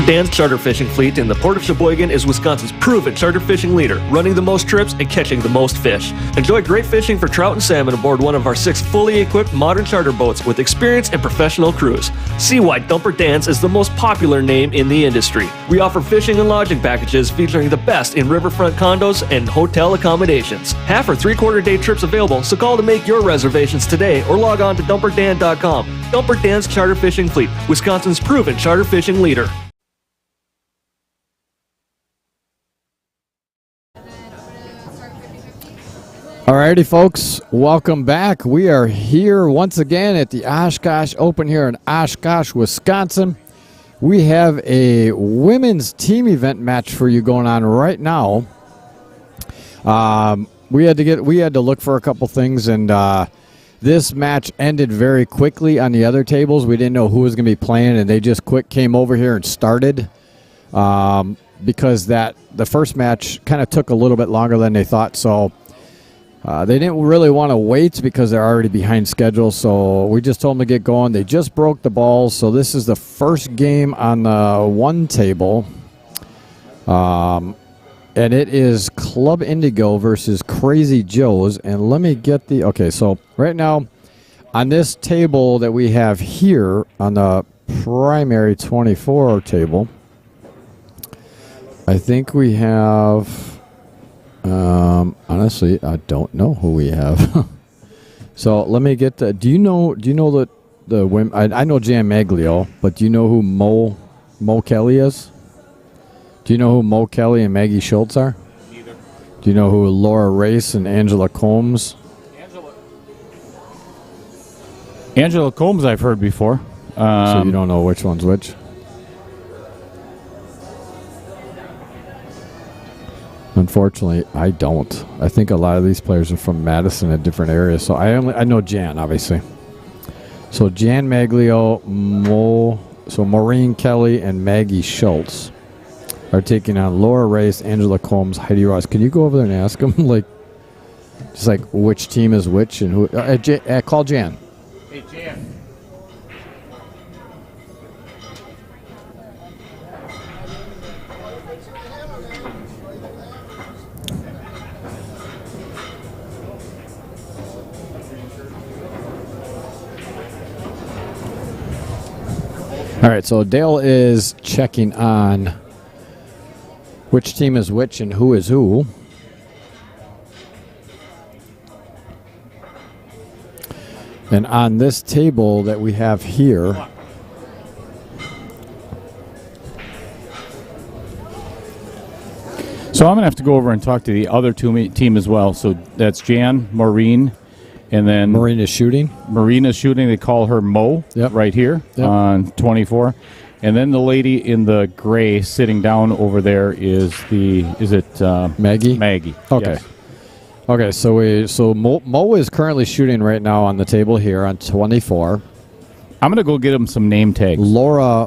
Dan's charter fishing fleet in the Port of Sheboygan is Wisconsin's proven charter fishing leader, running the most trips and catching the most fish. Enjoy great fishing for trout and salmon aboard one of our 6 fully equipped modern charter boats with experience and professional crews. See why Dumper Dan's is the most popular name in the industry. We offer fishing and lodging packages featuring the best in riverfront condos and hotel accommodations. Half or three-quarter day trips available, so call to make your reservations today or log on to dumperdan.com. Dumper Dan's Charter Fishing Fleet, Wisconsin's proven charter fishing leader. Alrighty, folks, welcome back. We are here once again at the Oshkosh Open here in Oshkosh, Wisconsin. We have a women's team event match for you going on right now. We had to look for a couple things, and this match ended very quickly on the other tables. We didn't know who was going to be playing, and they just came over here and started because the first match kind of took a little bit longer than they thought. So they didn't really want to wait because they're already behind schedule. So we just told them to get going. They just broke the balls. So this is the first game on the one table. And it is Club Indigo versus Crazy Joe's. And let me get okay, so right now on this table that we have here on the primary 24 table, I think we have, honestly, I don't know who we have. So let me get do you know the women? I know Jan Maglio, but do you know who Mo Kelly is? Do you know who Mo Kelly and Maggie Schultz are? Neither. Do you know who Laura Race and Angela Combs? Angela Combs I've heard before. So you don't know which one's which? Unfortunately, I don't. I think a lot of these players are from Madison at different areas. So I know Jan, obviously. So Jan Maglio, Maureen Kelly, and Maggie Schultz are taking on Laura Race, Angela Combs, Heidi Ross. Can you go over there and ask them, just which team is which and who? Call Jan. Hey, Jan. All right, so Dale is checking on which team is which and who is who. And on this table that we have here, so I'm going to have to go over and talk to the other team as well. So that's Jan, Maureen, and then Maureen is shooting. They call her Mo right here on 24. And then the lady in the gray sitting down over there is Maggie? Maggie. Okay. Yes. Okay, so Mo is currently shooting right now on the table here on 24. I'm going to go get him some name tags. Laura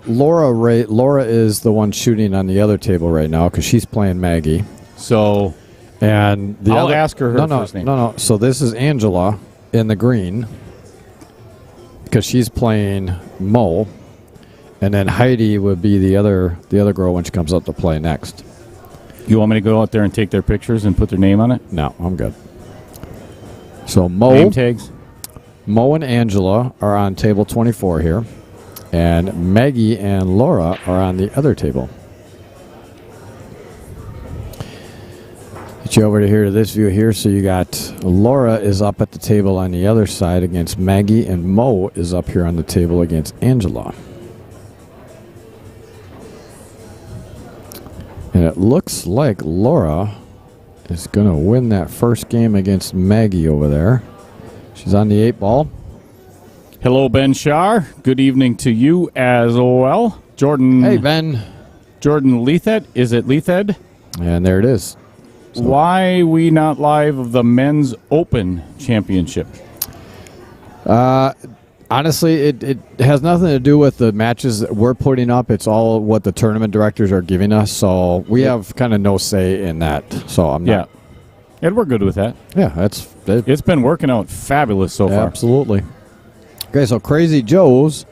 is the one shooting on the other table right now because she's playing Maggie. So, and I'll ask her first name. No. So this is Angela in the green because she's playing Mo, and then Heidi would be the other girl when she comes up to play next. You want me to go out there and take their pictures and put their name on it? No, I'm good. So name tags. Mo and Angela are on table 24 here, and Maggie and Laura are on the other table. Get you over to here to this view here. So you got Laura is up at the table on the other side against Maggie, and Mo is up here on the table against Angela. And it looks like Laura is going to win that first game against Maggie over there. She's on the 8 ball. Hello, Ben Shar. Good evening to you as well. Jordan. Hey, Ben. Jordan Leathed. Is it Leathed? And there it is. So. Why we not live of the Men's Open Championship? Honestly, it has nothing to do with the matches that we're putting up. It's all what the tournament directors are giving us. So we have kind of no say in that. So I'm not. Yeah, and we're good with that. Yeah, it's been working out fabulous so far. Absolutely. Okay, so Crazy Joe's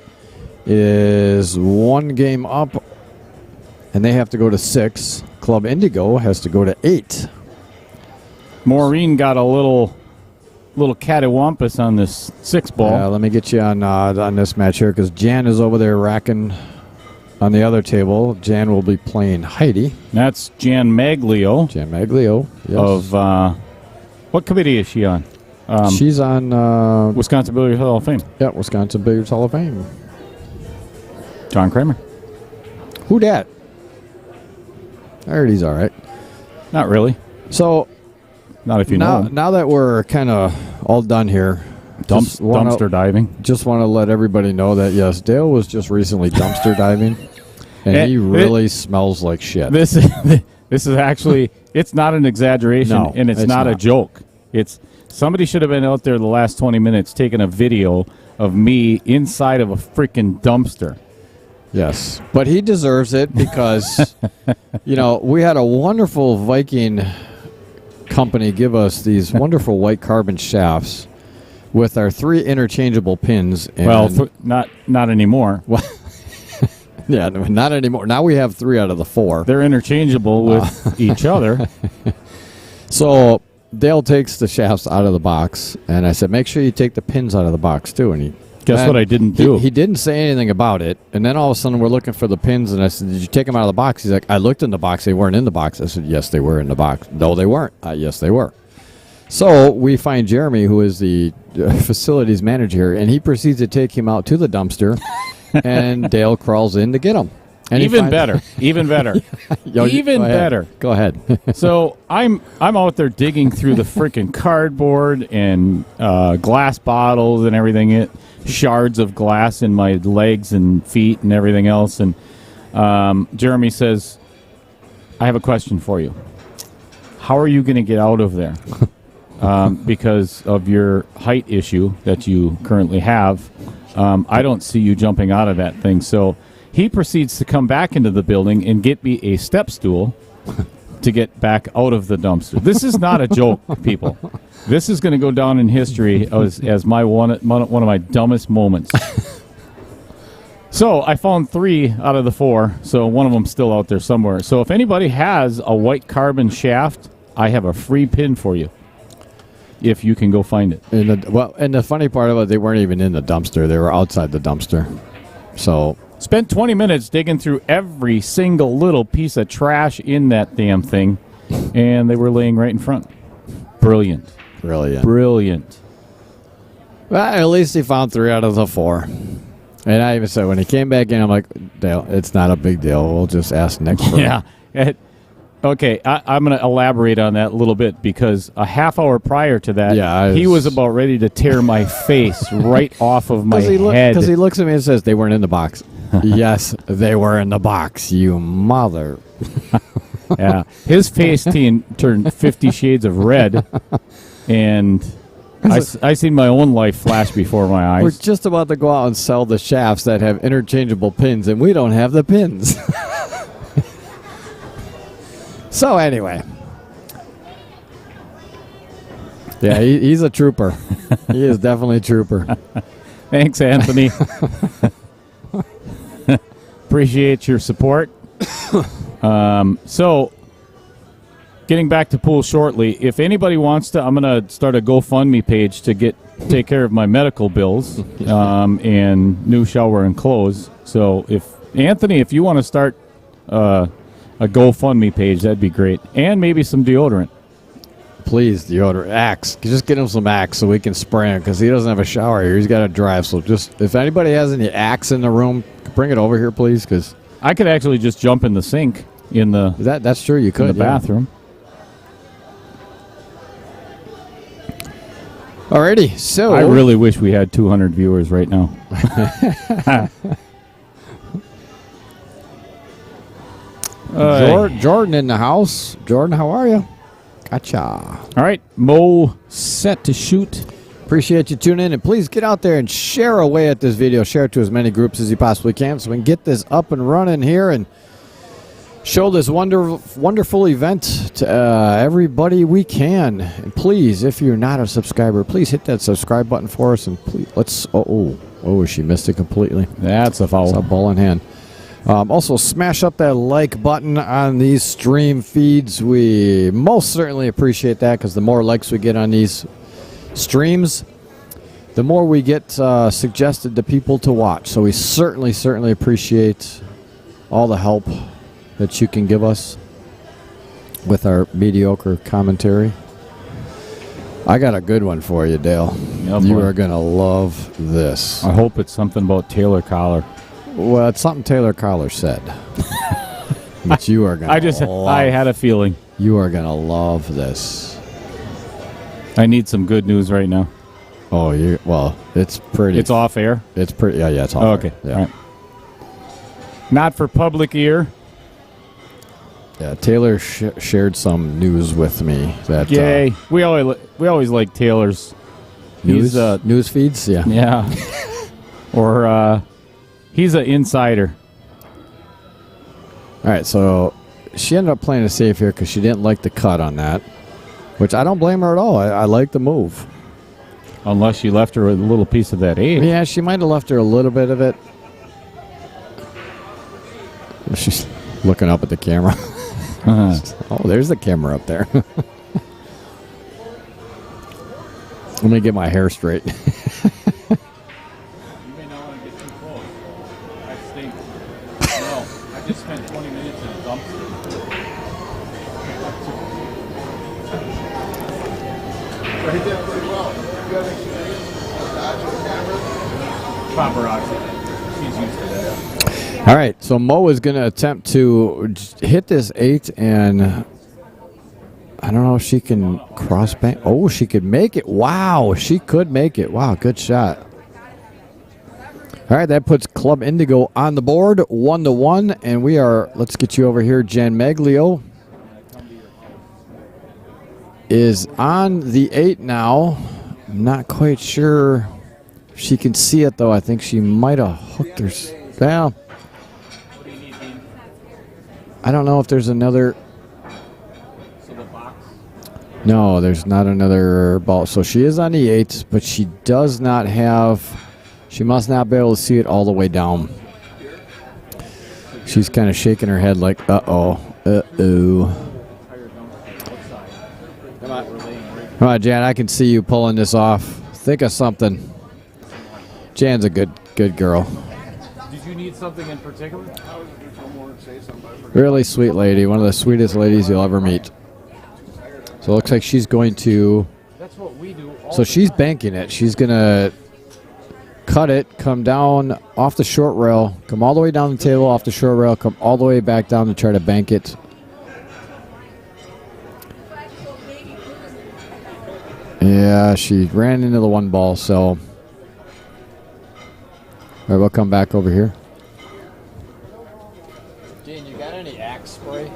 is one game up and they have to go to 6. Club Indigo has to go to 8. Maureen got a little cattywampus on this 6 ball. Let me get you on this match here because Jan is over there racking on the other table. Jan will be playing Heidi. That's Jan Maglio. Jan Maglio, yes. Of what committee is she on? She's on Wisconsin Billiards Hall of Fame. Yeah, Wisconsin Billiards Hall of Fame. John Kramer. Who dat? I heard he's all right. Not really. So, not if you know him. Now that we're kind of all done here, dumpster diving. Just want to let everybody know that yes, Dale was just recently dumpster diving, and he really smells like shit. This is actually, it's not an exaggeration, and it's not a joke. It's somebody should have been out there the last 20 minutes taking a video of me inside of a freaking dumpster. Yes, but he deserves it because, we had a wonderful Viking company give us these wonderful white carbon shafts with our 3 interchangeable pins. And not anymore. Well, yeah, not anymore. Now we have 3 out of the 4. They're interchangeable with each other. So Dale takes the shafts out of the box, and I said, make sure you take the pins out of the box, too. And guess what I didn't do? He didn't say anything about it, and then all of a sudden we're looking for the pins, and I said, did you take them out of the box? He's like, I looked in the box. They weren't in the box. I said, yes, they were in the box. No, they weren't. Yes, they were. So we find Jeremy, who is the facilities manager here, and he proceeds to take him out to the dumpster, and Dale crawls in to get him. And even better. Even better. Go ahead. So I'm out there digging through the freaking cardboard and glass bottles and everything, shards of glass in my legs and feet and everything else. And Jeremy says, I have a question for you. How are you going to get out of there? Because of your height issue that you currently have, I don't see you jumping out of that thing. So he proceeds to come back into the building and get me a step stool to get back out of the dumpster. This is not a joke, people. This is going to go down in history as my one of my dumbest moments. So I found 3 out of the 4, so one of them's still out there somewhere. So if anybody has a white carbon shaft, I have a free pin for you if you can go find it. And the funny part of it, they weren't even in the dumpster. They were outside the dumpster. So spent 20 minutes digging through every single little piece of trash in that damn thing, and they were laying right in front. Brilliant. Well, at least he found 3 out of the 4. And I even said, when he came back in, I'm like, Dale, it's not a big deal. We'll just ask Nick for it. Okay, I'm going to elaborate on that a little bit because a half hour prior to that, he was about ready to tear my face right off of my head. Because he looks at me and says, they weren't in the box. Yes, they were in the box, you mother. Yeah, his face turned 50 shades of red, and I seen my own life flash before my eyes. We're just about to go out and sell the shafts that have interchangeable pins, and we don't have the pins. So anyway, yeah, he's a trooper. He is definitely a trooper. Thanks, Anthony. Appreciate your support. So, getting back to pool shortly, if anybody wants to, I'm going to start a GoFundMe page to take care of my medical bills and new shower and clothes. So, if you want to start a GoFundMe page, that'd be great. And maybe some deodorant. Please, deodorant. Axe. Just get him some Axe so we can spray him because he doesn't have a shower here. He's got to drive. So just, if anybody has any Axe in the room, bring it over here, please. Because I could actually just jump in the sink in the that's true. You could in the bathroom. Alrighty. So I really wish we had 200 viewers right now. Jordan in the house. Jordan, how are you? Gotcha. All right, Mo set to shoot. Appreciate you tuning in, and please get out there and share away at this video. Share it to as many groups as you possibly can so we can get this up and running here and show this wonderful event to everybody we can. And please, if you're not a subscriber, please hit that subscribe button for us, and please let's. Oh, she missed it completely. That's a foul. It's a ball in hand. Also, smash up that like button on these stream feeds. We most certainly appreciate that because the more likes we get on these streams, the more we get suggested to people to watch. So we certainly appreciate all the help that you can give us with our mediocre commentary. I got a good one for you, Dale. Oh, you boy. are going to love this. I hope it's something about Taylor Collar. Well, it's something Taylor Collar said. But you are going to I had a feeling. You are going to love this. I need some good news right now. Oh, well, it's pretty. It's off air? It's pretty. Yeah, it's off Oh, okay. air. Yeah. All right. Not for public ear. Yeah, Taylor shared some news with me that Yay. We always like Taylor's news He's, news feeds. Yeah. yeah. Or he's an insider. All right, so she ended up playing it safe here because she didn't like the cut on that, which I don't blame her at all. I like the move. Unless you left her with a little piece of that 8. Yeah, she might have left her a little bit of it. She's looking up at the camera. Oh, there's the camera up there. Let me get my hair straight. You may not want to get too close. That stinks. No, I just spent 20 minutes in a dumpster. He did pretty well. You have experience dodging Paparazzi. She's used to that. All right, so Mo is going to attempt to hit this 8, and I don't know if she can cross bank. Oh, she could make it. Wow, she could make it. Wow, good shot. All right, that puts Club Indigo on the board, 1-1, and we are. Let's get you over here. Jan Maglio is on the 8 now. I'm not quite sure if she can see it though. I think she might have hooked her. Well, I don't know if there's another. No, there's not another ball. So she is on the 8, but she does not have. She must not be able to see it all the way down. She's kind of shaking her head like, uh-oh, uh-oh. Come on, Jan, I can see you pulling this off. Think of something. Jan's a good girl. Did you need something in particular? Really sweet lady. One of the sweetest ladies you'll ever meet. So it looks like she's going to... That's what we do. So she's banking it. She's going to cut it, come down off the short rail, come all the way down the table off the short rail, come all the way back down to try to bank it. Yeah, she ran into the 1 ball, so... All right, we'll come back over here. Gene, you got any Axe spray?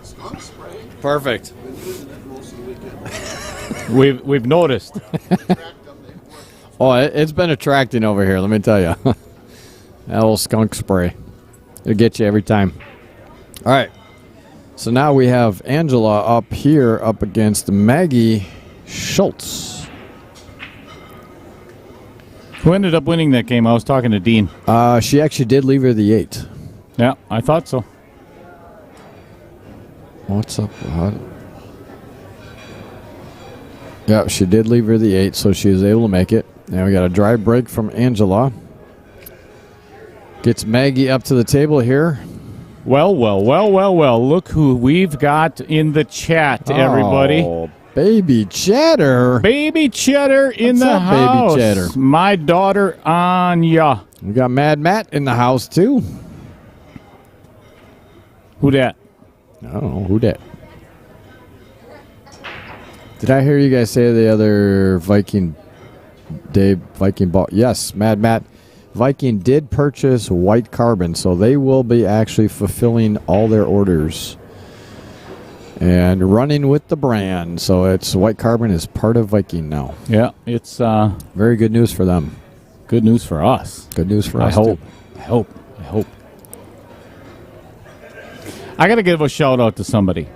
skunk spray. Perfect. Been using it most of the weekend. We've noticed. Oh, it's been attracting over here, let me tell you. That little skunk spray. It'll get you every time. All right. So now we have Angela up here up against Maggie Schultz. Who ended up winning that game? I was talking to Dean. She actually did leave her the 8. Yeah, I thought so. What's up? Yeah, she did leave her the 8, so she was able to make it. Now we got a drive break from Angela. Gets Maggie up to the table here. Well. Look who we've got in the chat, everybody. Oh, baby Cheddar. Baby Cheddar in What's the up, Baby house. Cheddar? My daughter, Anya. We got Mad Matt in the house, too. Who dat? I don't know. Who that? Did I hear you guys say the other Viking ball? Yes, Mad Matt. Viking did purchase White Carbon, so they will be actually fulfilling all their orders and running with the brand. So it's White Carbon is part of Viking now. Yeah, it's Very good news for them. good news for us. Good news for I us. hope. too. I hope. I got to give a shout out to somebody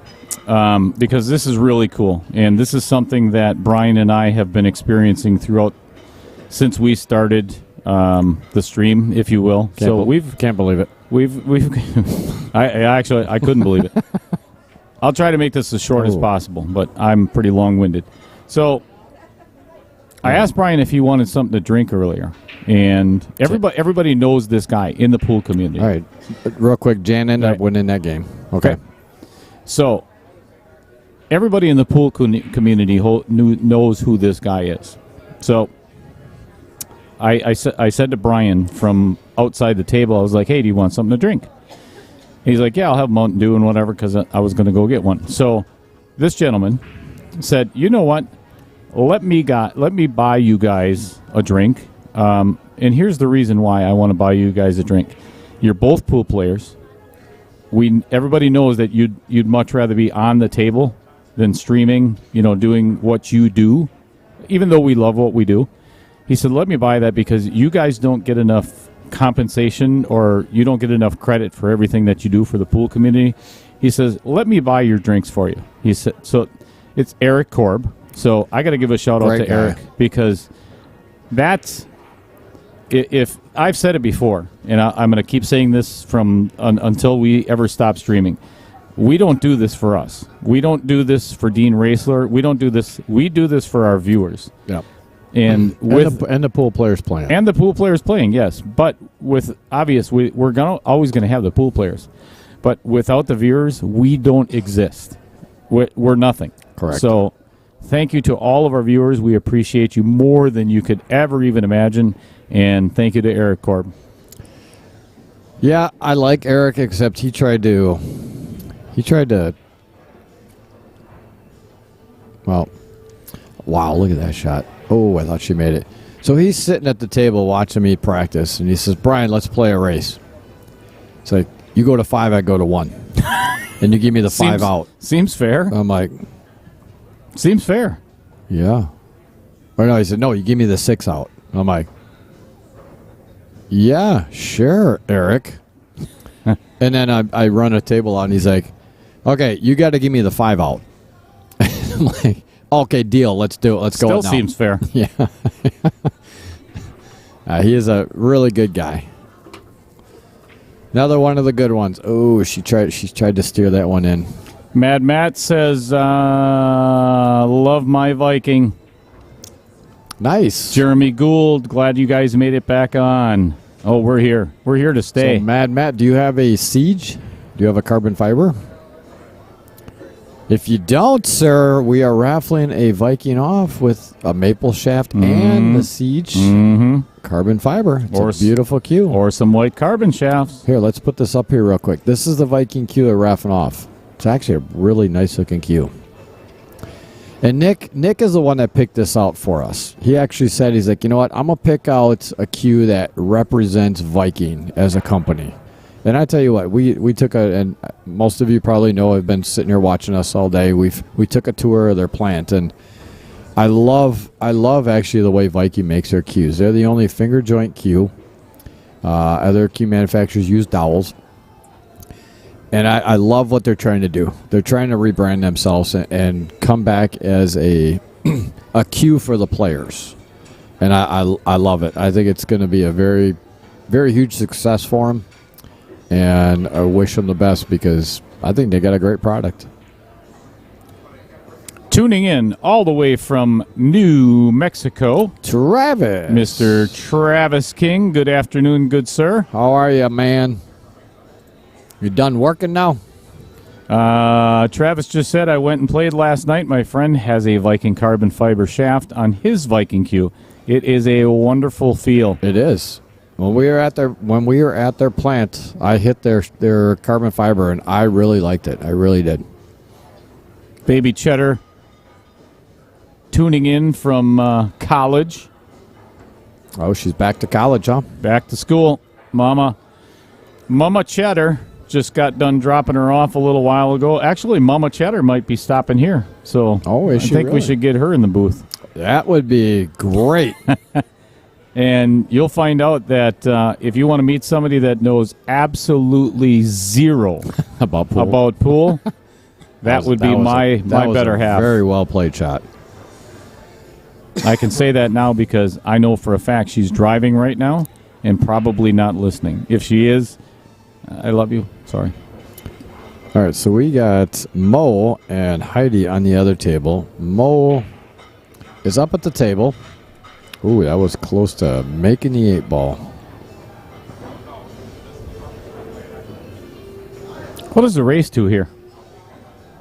because this is really cool, and this is something that Brian and I have been experiencing throughout since we started the stream, if you will. Can't believe it. We've I couldn't believe it. I'll try to make this as short as possible, but I'm pretty long-winded. So I asked Brian if he wanted something to drink earlier, and everybody knows this guy in the pool community. All right. Real quick, Jan ended up winning that game. Okay. So everybody in the pool community knows who this guy is. So I said to Brian from outside the table, I was like, hey, do you want something to drink? He's like, yeah, I'll have Mountain Dew and whatever, because I was going to go get one. So this gentleman said, you know what? Let me buy you guys a drink. And here's the reason why I want to buy you guys a drink. You're both pool players. Everybody knows that you'd much rather be on the table than streaming, doing what you do, even though we love what we do. He said, let me buy that because you guys don't get enough compensation, or you don't get enough credit for everything that you do for the pool community. He says, let me buy your drinks for you. He said, so it's Eric Korb. So I got to give a shout out to Eric, because that's, if I've said it before, and I'm going to keep saying this until we ever stop streaming. We don't do this for us. We don't do this for Dean Raisler. We don't do this. We do this for our viewers. Yeah. And the pool players playing. And the pool players playing, yes. But with obvious, we're always going to have the pool players. But without the viewers, we don't exist. We're nothing. Correct. So thank you to all of our viewers. We appreciate you more than you could ever even imagine. And thank you to Eric Korb. Yeah, I like Eric, except he tried to, well, wow, look at that shot. Oh, I thought she made it. So he's sitting at the table watching me practice, and he says, Brian, let's play a race. It's like, you go to 5, I go to 1. And you give me the 5 out. Seems fair. I'm like, seems fair. Yeah. Or no, he said, no, you give me the 6 out. I'm like, yeah, sure, Eric. And then I run a table out, and he's like, okay, you got to give me the 5 out. I'm like, okay, deal. Let's do it. Let's go. Still seems fair. Yeah. He is a really good guy. Another one of the good ones. Oh, she tried to steer that one in. Mad Matt says, love my Viking. Nice. Jeremy Gould, glad you guys made it back on. Oh, we're here. We're here to stay. So, Mad Matt, do you have a Siege? Do you have a carbon fiber? If you don't, sir, we are raffling a Viking off with a maple shaft and the Siege carbon fiber. It's a beautiful cue. Or some white carbon shafts. Here, let's put this up here real quick. This is the Viking cue we're raffling off. It's actually a really nice-looking cue. And Nick is the one that picked this out for us. He actually said, he's like, you know what, I'm going to pick out a cue that represents Viking as a company. And I tell you what, we took and most of you probably know, have been sitting here watching us all day. We took a tour of their plant, and I love actually the way Viking makes their cues. They're the only finger joint cue. Other cue manufacturers use dowels, and I love what they're trying to do. They're trying to rebrand themselves and come back as a cue for the players, and I love it. I think it's going to be a very, very huge success for them. And I wish them the best because I think they got a great product. Tuning in all the way from New Mexico, Travis. Mr. Travis King. Good afternoon, good sir. How are you, man? You done working now? Travis just said, I went and played last night. My friend has a Viking carbon fiber shaft on his Viking cue. It is a wonderful feel. It is. When we were at their plant, I hit their carbon fiber, and I really liked it. I really did. Baby Cheddar tuning in from college. Oh, she's back to college, huh? Back to school. Mama Cheddar just got done dropping her off a little while ago. Actually, Mama Cheddar might be stopping here. So I think we should get her in the booth. That would be great. And you'll find out that if you want to meet somebody that knows absolutely zero about pool, that would be my better half. Very well played shot. I can say that now because I know for a fact she's driving right now and probably not listening. If she is, I love you. Sorry. All right, so we got Mo and Heidi on the other table. Mo is up at the table. Ooh, that was close to making the 8 ball. What is the race to here?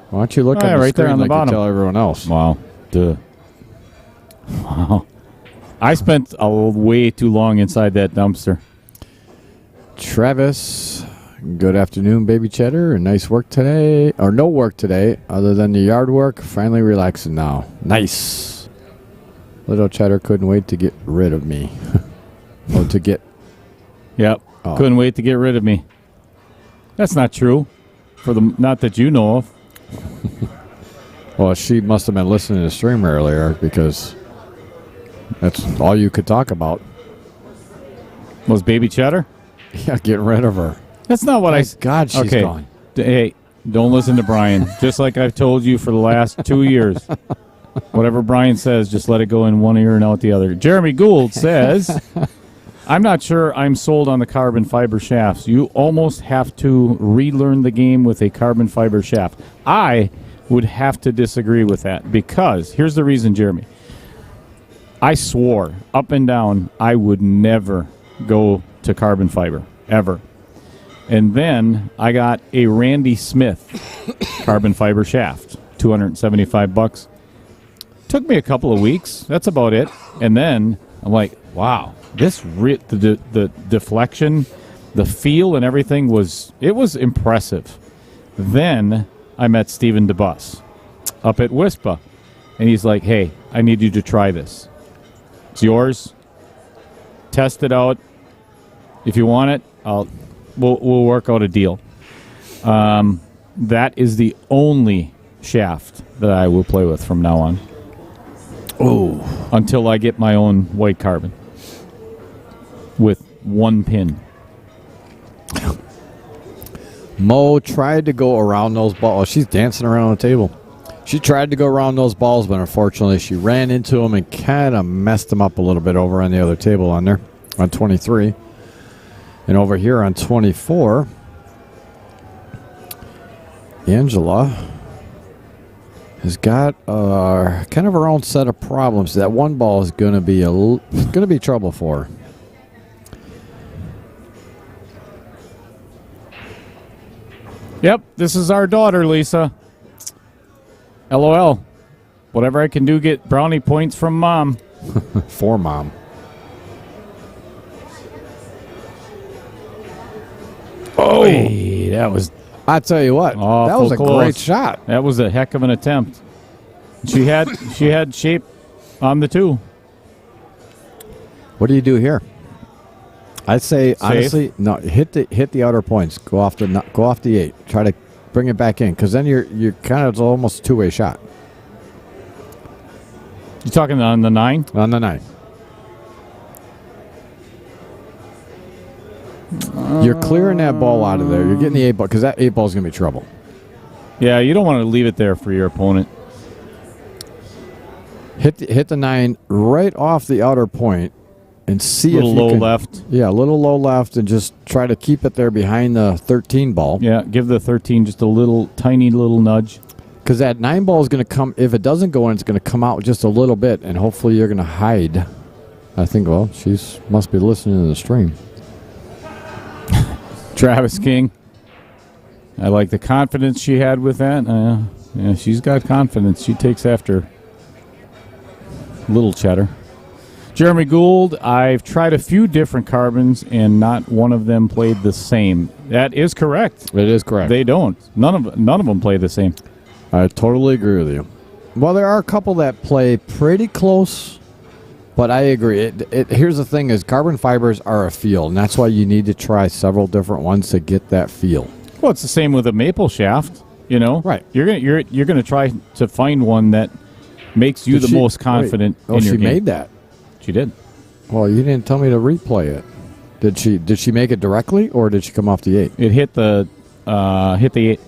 Why don't you look Oh, on yeah, the right there screen on the like bottom. you tell everyone else? Wow. Duh. Wow. I spent way too long inside that dumpster. Travis, good afternoon, baby cheddar. Nice work today, or no work today, other than the yard work. Finally relaxing now. Nice. Little cheddar couldn't wait to get rid of me. Or to get. Yep. Oh. Couldn't wait to get rid of me. That's not true. Not that you know of. Well, she must have been listening to the stream earlier because that's all you could talk about. Was baby cheddar? Yeah, getting rid of her. That's not what Thank God she's okay. gone. Hey, don't listen to Brian. Just like I've told you for the last 2 years. Whatever Brian says, just let it go in one ear and out the other. Jeremy Gould says, I'm not sure I'm sold on the carbon fiber shafts. You almost have to relearn the game with a carbon fiber shaft. I would have to disagree with that because here's the reason, Jeremy. I swore up and down I would never go to carbon fiber, ever. And then I got a Randy Smith carbon fiber shaft, $275. Took me a couple of weeks. That's about it. And then I'm like, wow, the deflection, the feel and everything was impressive. Then I met Stephen DeBus up at WISPA. And he's like, hey, I need you to try this. It's yours. Test it out. If you want it, we'll work out a deal. That is the only shaft that I will play with from now on. Oh. Until I get my own white carbon. With one pin. Mo tried to go around those balls. Oh, she's dancing around the table. She tried to go around those balls, but unfortunately she ran into them and kind of messed them up a little bit over on the other table on there, on 23. And over here on 24, Angela has got kind of her own set of problems. That one ball is going to be trouble for her. Yep, this is our daughter, Lisa. LOL. Whatever I can do, get brownie points from Mom. For Mom. Oh, hey, that was. I tell you what, that was a close. great shot. That was a heck of an attempt. She had shape on the 2. What do you do here? I'd say Safe. honestly, no. Hit the outer points. Go off the 8. Try to bring it back in because then you're kind of it's almost a 2-way shot. You talking on the 9? On the 9. You're clearing that ball out of there. You're getting the 8 ball because that 8 ball is going to be trouble. Yeah, you don't want to leave it there for your opponent. Hit the 9 right off the outer point and see if you low can, left. Yeah, a little low left and just try to keep it there behind the 13 ball. Yeah, give the 13 just a tiny little nudge. Because that 9 ball is going to come, if it doesn't go in, it's going to come out just a little bit, and hopefully you're going to hide. I think, well, she's must be listening to the stream. Travis King. I like the confidence she had with that. Yeah, she's got confidence. She takes after little cheddar. Jeremy Gould, I've tried a few different carbons, and not one of them played the same. That is correct. It is correct. They don't. None of them play the same. I totally agree with you. Well, there are a couple that play pretty close, but I agree. Here's the thing: is carbon fibers are a feel, and that's why you need to try several different ones to get that feel. Well, it's the same with a maple shaft. You know, right? You're gonna try to find one that makes you most confident. Oh, in your she game. made that. She did. Well, you didn't tell me to replay it. Did she make it directly, or did she come off the 8? It hit the 8.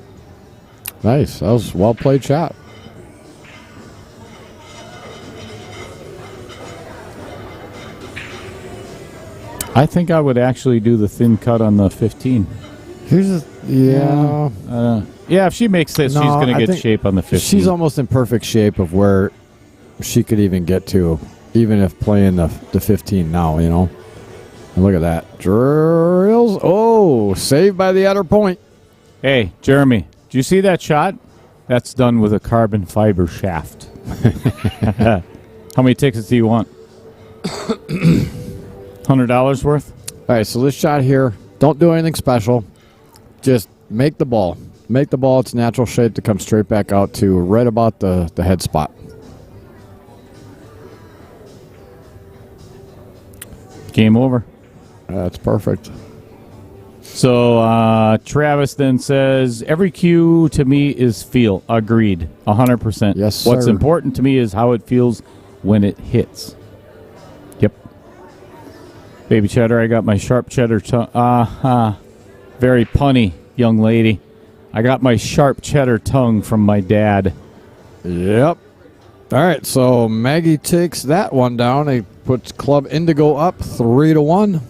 Nice. That was a well played shot. I think I would actually do the thin cut on the 15. Here's yeah. Yeah, if she makes this, No, she's going I to get think shape on the 15. She's almost in perfect shape of where she could even get to, even if playing the 15 now, you know. And look at that. Drills. Oh, saved by the outer point. Hey, Jeremy, do you see that shot? That's done with a carbon fiber shaft. How many tickets do you want? $100 worth? All right, so this shot here, don't do anything special. Just make the ball. Make the ball its natural shape to come straight back out to right about the head spot. Game over. That's perfect. So Travis then says, every cue to me is feel. Agreed. 100%. Yes, What's sir. important to me is how it feels when it hits. Yep. Baby cheddar, I got my sharp cheddar tongue. Very punny, young lady. I got my sharp cheddar tongue from my dad. Yep. All right, so Maggie takes that one down. He puts Club Indigo up 3-1.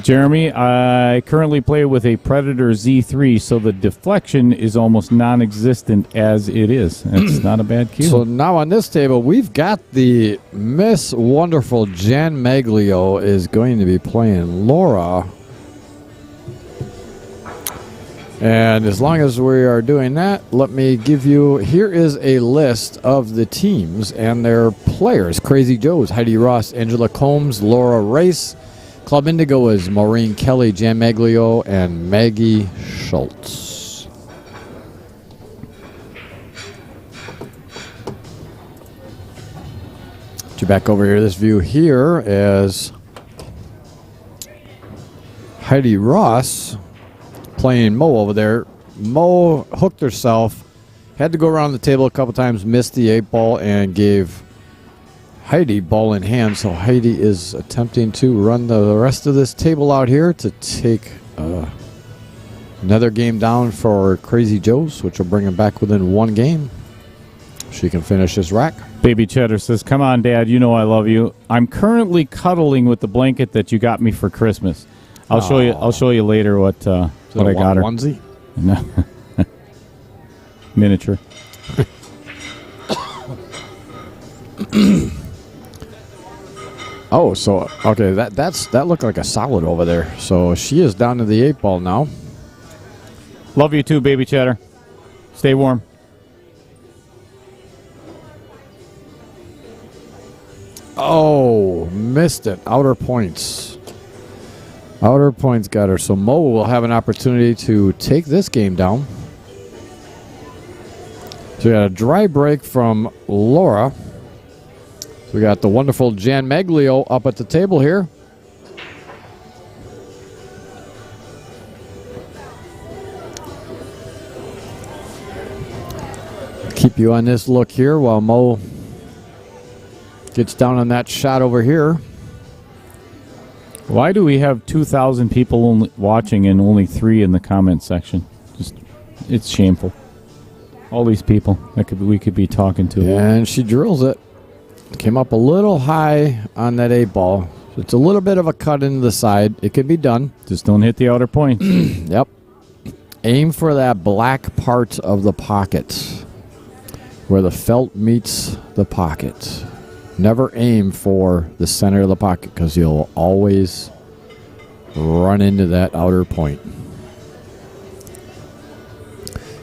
Jeremy, I currently play with a Predator Z3, so the deflection is almost non-existent as it is. It's not a bad cue. So now on this table, we've got the Miss Wonderful Jan Maglio is going to be playing Laura. And as long as we are doing that, let me give you, here is a list of the teams and their players. Crazy Joe's, Heidi Ross, Angela Combs, Laura Race. Club Indigo is Maureen Kelly, Jan Maglio, and Maggie Schultz. Get you back over here. This view here is Heidi Ross playing Mo over there. Mo hooked herself, had to go around the table a couple times, missed the 8-ball, and gave Heidi ball in hand. So Heidi is attempting to run the rest of this table out here to take another game down for Crazy Joe's, which will bring him back within one game. She can finish this rack. Baby Cheddar says, come on, Dad, you know I love you. I'm currently cuddling with the blanket that you got me for Christmas. I'll show you later what I got her. Onesie? No. Miniature. Oh, so okay, that looked like a solid over there. So she is down to the 8-ball now. Love you too, Baby Cheddar. Stay warm. Oh, missed it. Outer points. Outer points got her. So Mo will have an opportunity to take this game down. So we got a dry break from Laura. So we got the wonderful Jan Maglio up at the table here. Keep you on this look here while Mo gets down on that shot over here. Why do we have 2,000 people only watching and only 3 in the comment section? It's shameful. All these people that we could be talking to. And she drills it. Came up a little high on that 8-ball. It's a little bit of a cut into the side. It can be done. Just don't hit the outer point. Yep. Aim for that black part of the pocket where the felt meets the pocket. Never aim for the center of the pocket because you'll always run into that outer point.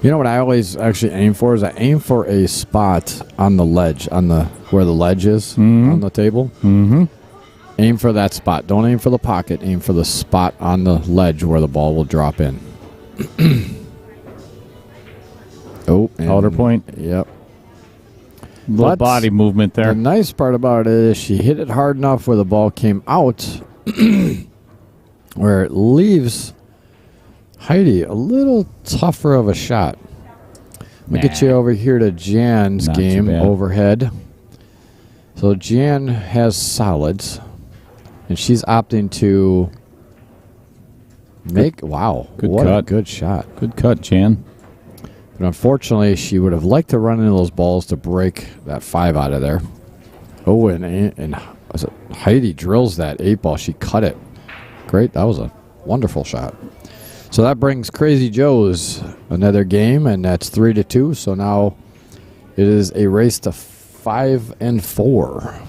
You know what I always actually aim for is I aim for a spot on the ledge, where the ledge is on the table. Mm-hmm. Aim for that spot. Don't aim for the pocket. Aim for the spot on the ledge where the ball will drop in. Outer point. Yep. Little But body movement there. The nice part about it is she hit it hard enough where the ball came out, where it leaves Heidi a little tougher of a shot. Let me get you over here to Jan's Not too game bad. overhead. So Jan has solids, and she's opting to make. Wow, Good what a cut. good shot! Good cut, Jan. But unfortunately, she would have liked to run into those balls to break that 5 out of there. Oh, and Heidi drills that 8-ball. She cut it. Great. That was a wonderful shot. So that brings Crazy Joe's another game, and that's 3-2. So now it is a race to 5 and 4.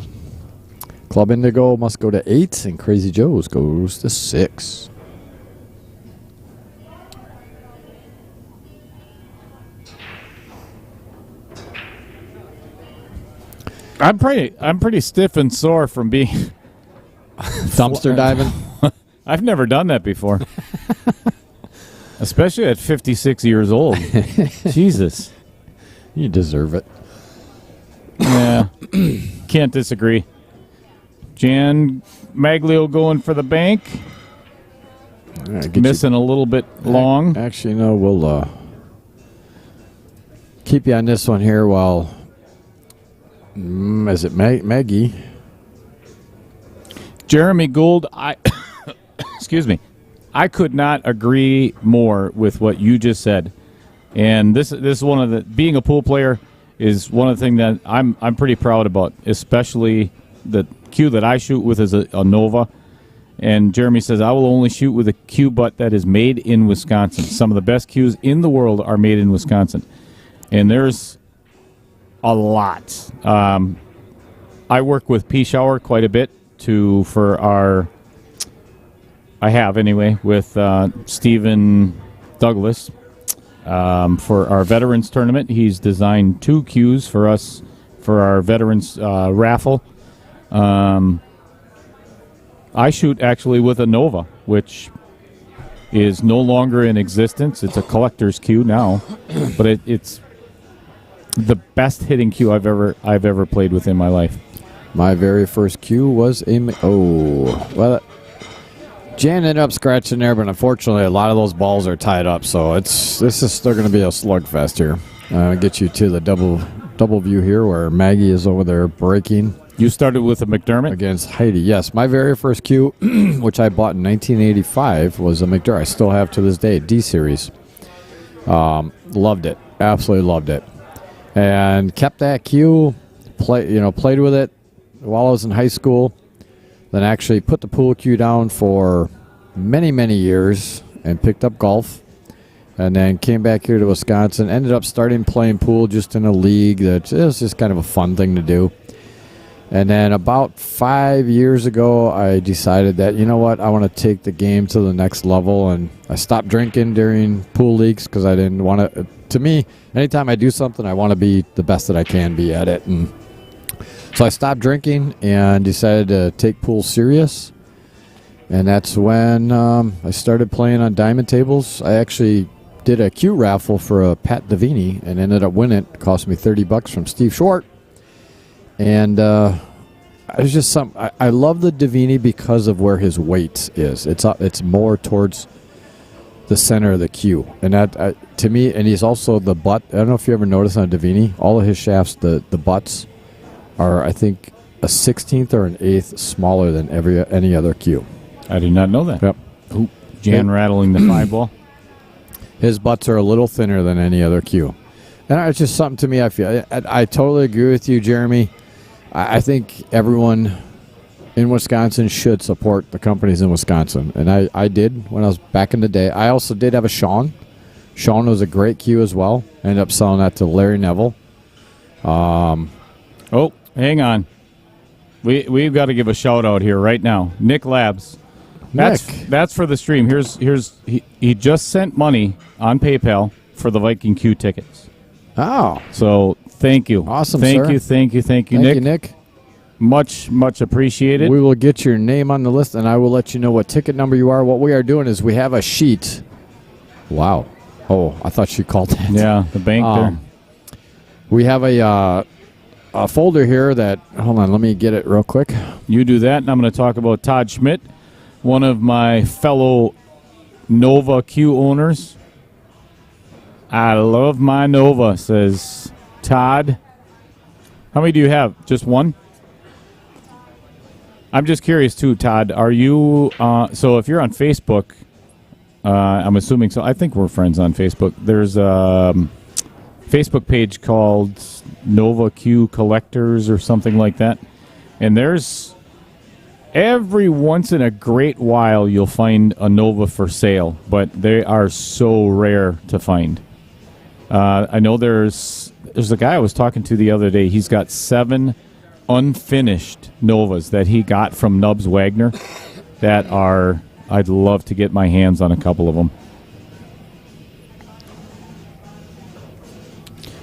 Club Indigo must go to 8, and Crazy Joe's goes to 6. I'm pretty stiff and sore from being Dumpster diving. I've never done that before. Especially at 56 years old. Jesus. You deserve it. Yeah. Can't disagree. Jan Maglio going for the bank. All right, Missing a little bit long. Actually, no, we'll keep you on this one here while... is it Maggie? Jeremy Gould, excuse me. I could not agree more with what you just said. And this is one of the being a pool player is one of the things that I'm pretty proud about, especially the cue that I shoot with is a Nova. And Jeremy says I will only shoot with a cue butt that is made in Wisconsin. Some of the best cues in the world are made in Wisconsin. And there's a lot. I work with P Shower quite a bit I have anyway, with Stephen Douglas for our veterans tournament. He's designed 2 cues for us for our veterans raffle. I shoot actually with a Nova, which is no longer in existence. It's a collector's cue now, but it's the best hitting cue I've ever played with in my life. My very first cue was Jan ended up scratching there, but unfortunately a lot of those balls are tied up, so this is still going to be a slugfest here. I'll get you to the double view here where Maggie is over there breaking. You started with a McDermott? Against Heidi, yes. My very first cue, which I bought in 1985, was a McDermott. I still have to this day, D-Series. Loved it. Absolutely loved it. And kept that cue, played with it while I was in high school. Then actually put the pool cue down for many, many years and picked up golf. And then came back here to Wisconsin. Ended up starting playing pool just in a league. It was just kind of a fun thing to do. And then about 5 years ago, I decided that, you know what, I want to take the game to the next level. And I stopped drinking during pool leagues because I didn't want to. To me, anytime I do something, I want to be the best that I can be at it. And so I stopped drinking and decided to take pool serious. And that's when I started playing on diamond tables. I actually did a cue raffle for a Pat Davini and ended up winning it. It cost me $30 from Steve Short. And it was just I love the Davini because of where his weight is. It's more towards the center of the cue, and that to me, and he's also the butt. I don't know if you ever noticed on Davini, all of his shafts, the butts are I think a 16th or an 8th smaller than any other cue. I did not know that. Yep. Ooh, Jan rattling the 5-ball. His butts are a little thinner than any other cue, and it's just something to me. I feel I totally agree with you, Jeremy. I think everyone in Wisconsin should support the companies in Wisconsin. And I did when I was back in the day. I also did have a Sean. Sean was a great cue as well. Ended up selling that to Larry Neville. Oh, hang on. We've got to give a shout out here right now. Nick Labs. That's for the stream. He just sent money on PayPal for the Viking Q tickets. Oh. So thank you. Awesome, Thank sir. you, Nick. Thank you, Nick. Much appreciated. We will get your name on the list, and I will let you know what ticket number you are. What we are doing is we have a sheet. Wow. Oh, I thought she called that. Yeah, the bank there. We have a folder here that, hold on, let me get it real quick. You do that, and I'm going to talk about Todd Schmidt, one of my fellow Nova Q owners. I love my Nova, says Todd. How many do you have? Just one? I'm just curious, too, Todd. Are you, so if you're on Facebook, I'm assuming so. I think we're friends on Facebook. There's a Facebook page called Nova Q Collectors or something like that. And there's Every once in a great while, you'll find a Nova for sale, but they are so rare to find. I know there's a guy I was talking to the other day. He's got 7 unfinished Novas that he got from Nubs Wagner that are, I'd love to get my hands on a couple of them.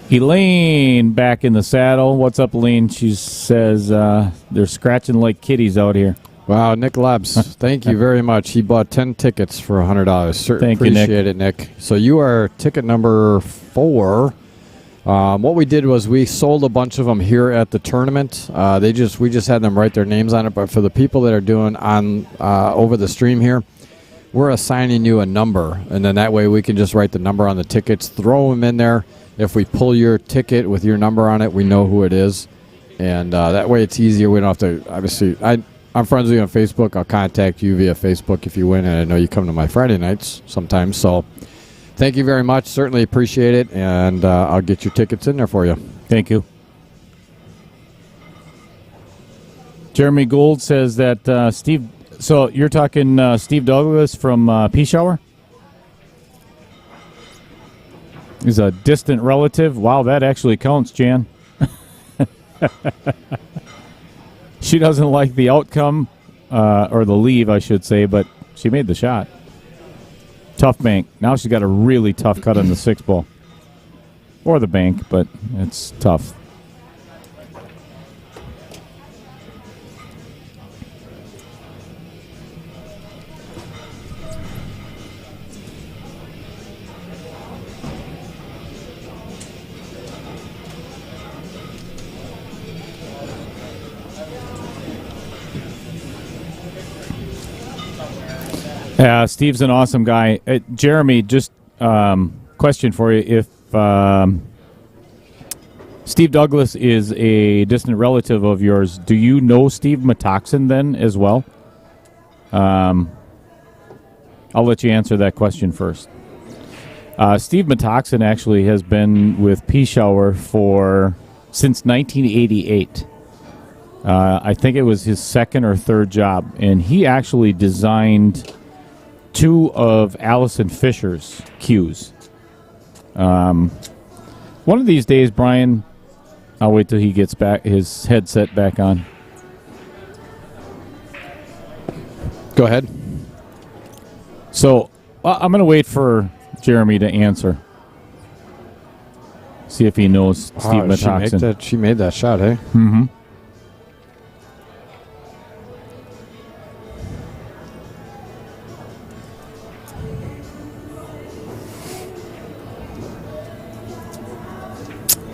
Elaine back in the saddle. What's up, Elaine? She says they're scratching like kitties out here. Wow, Nick Labs, thank you very much. He bought 10 tickets for $100. Thank you, Nick. Appreciate it, Nick. So you are ticket number 4. What we did was we sold a bunch of them here at the tournament. We just had them write their names on it. But for the people that are doing on over the stream here, we're assigning you a number, and then that way we can just write the number on the tickets, throw them in there. If we pull your ticket with your number on it, we know who it is, and that way it's easier. We don't have to. Obviously, I'm friends with you on Facebook. I'll contact you via Facebook if you win, and I know you come to my Friday nights sometimes. So thank you very much. Certainly appreciate it, and I'll get your tickets in there for you. Thank you. Jeremy Gold says that Steve. So you're talking Steve Douglas from P-Shower? He's a distant relative. Wow, that actually counts, Jan. She doesn't like the outcome, or the leave, I should say, but she made the shot. Tough bank. Now she's got a really tough cut on the 6 ball. Or the bank, but it's tough. Steve's an awesome guy. Jeremy, just question for you. If Steve Douglas is a distant relative of yours, do you know Steve Metoxen then as well? I'll let you answer that question first. Steve Metoxen actually has been with P-Shower since 1988. I think it was his 2nd or 3rd job, and he actually designed 2 of Allison Fisher's cues. One of these days, Brian, I'll wait till he gets back his headset back on. Go ahead. So I'm going to wait for Jeremy to answer. See if he knows Steve Metoxen. She made that shot, hey? Mm-hmm.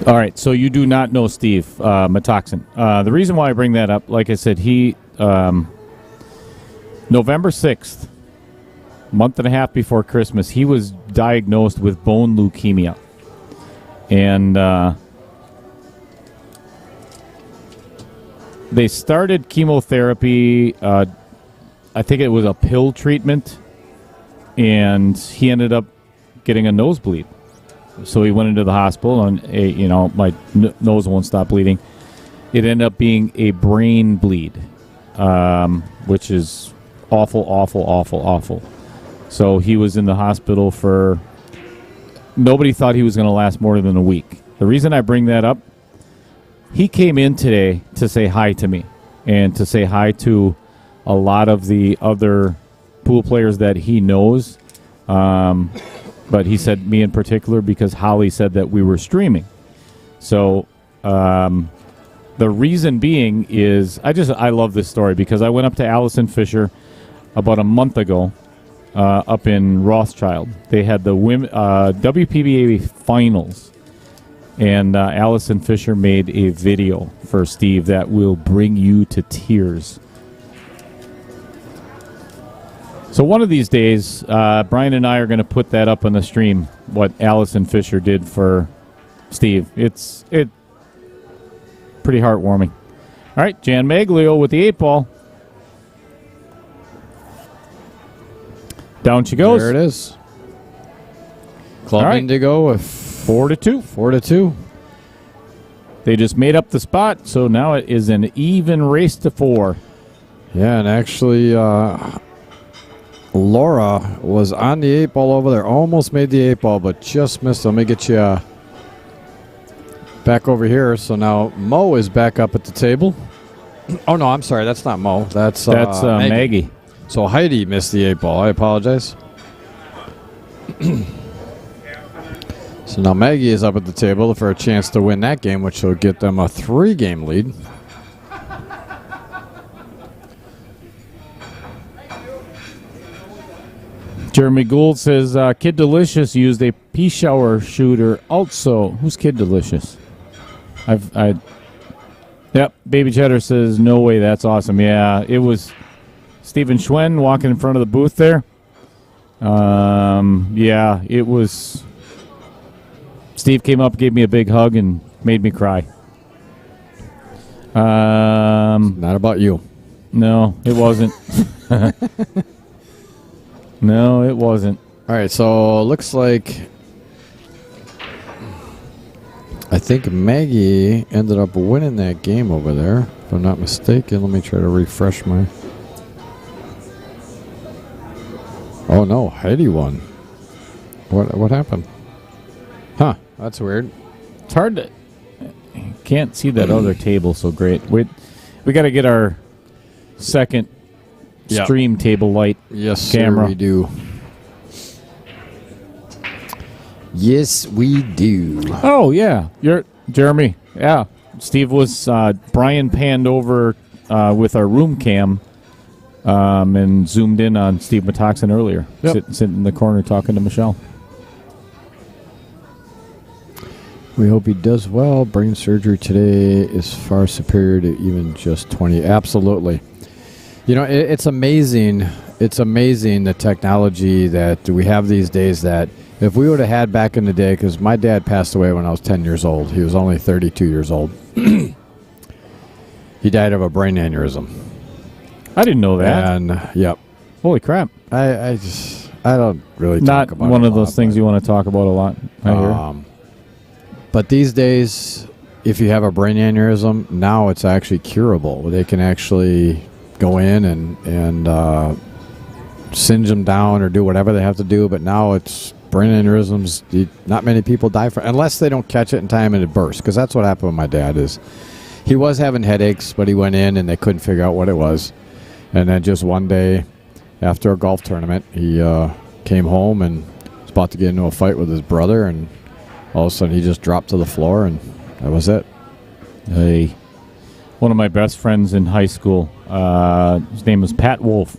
All right, so you do not know Steve Metoxen. The reason why I bring that up, like I said, he November 6th, month and a half before Christmas, he was diagnosed with bone leukemia. And they started chemotherapy, I think it was a pill treatment, and he ended up getting a nosebleed. So he went into the hospital, and my nose won't stop bleeding. It ended up being a brain bleed, which is awful, awful, awful, awful. So he was in the hospital for. Nobody thought he was going to last more than a week. The reason I bring that up, he came in today to say hi to me and to say hi to a lot of the other pool players that he knows. But he said me in particular because Holly said that we were streaming. So the reason being is I love this story because I went up to Allison Fisher about a month ago up in Rothschild. They had the WPBA finals, and Allison Fisher made a video for Steve that will bring you to tears. So one of these days, Brian and I are going to put that up on the stream, what Allison Fisher did for Steve. It's pretty heartwarming. All right, Jan Maglio with the 8 ball. Down she goes. There it is. Club All right. Indigo with 4-2. 4-2. They just made up the spot, so now it is an even race to 4. Yeah, and actually, Laura was on the 8 ball over there. Almost made the 8 ball, but just missed. Let me get you back over here. So now Mo is back up at the table. Oh, no, I'm sorry. That's not Mo. That's Maggie. So Heidi missed the 8 ball. I apologize. So now Maggie is up at the table for a chance to win that game, which will get them a 3-game lead. Jeremy Gould says, Kid Delicious used a pea shower shooter. Also, who's Kid Delicious? Yep, Baby Cheddar says, no way, that's awesome. Yeah, it was Stephen Schwen walking in front of the booth there. Yeah, it was. Steve came up, gave me a big hug, and made me cry. Not about you. No, it wasn't. No, it wasn't. All right, so looks like I think Maggie ended up winning that game over there, if I'm not mistaken. Let me try to refresh my... Oh, no, Heidi won. What happened? Huh, that's weird. It's hard to... Can't see that other table so great. We got to get our second stream table light camera. Sir, we do. Yes, we do. Oh, yeah. You're Jeremy. Yeah. Steve was... Brian panned over with our room cam and zoomed in on Steve Metoxen earlier. Yep. Sitting in the corner talking to Michelle. We hope he does well. Brain surgery today is far superior to even just 20. Absolutely. You know, it's amazing. It's amazing the technology that we have these days that if we would have had back in the day, because my dad passed away when I was 10 years old. He was only 32 years old. He died of a brain aneurysm. I didn't know that. And, yep. Holy crap. I don't really talk about it. Not one of those things you want to talk about a lot. I hear. But these days, if you have a brain aneurysm, now it's actually curable. They can actually go in and singe them down or do whatever they have to do. But now it's brain aneurysms. Not many people die from, unless they don't catch it in time and it bursts. Because that's what happened with my dad. Is he was having headaches, but he went in and they couldn't figure out what it was. And then just one day, after a golf tournament, he came home and was about to get into a fight with his brother, and all of a sudden he just dropped to the floor, and that was it. Hey, one of my best friends in high school, his name was Pat Wolf,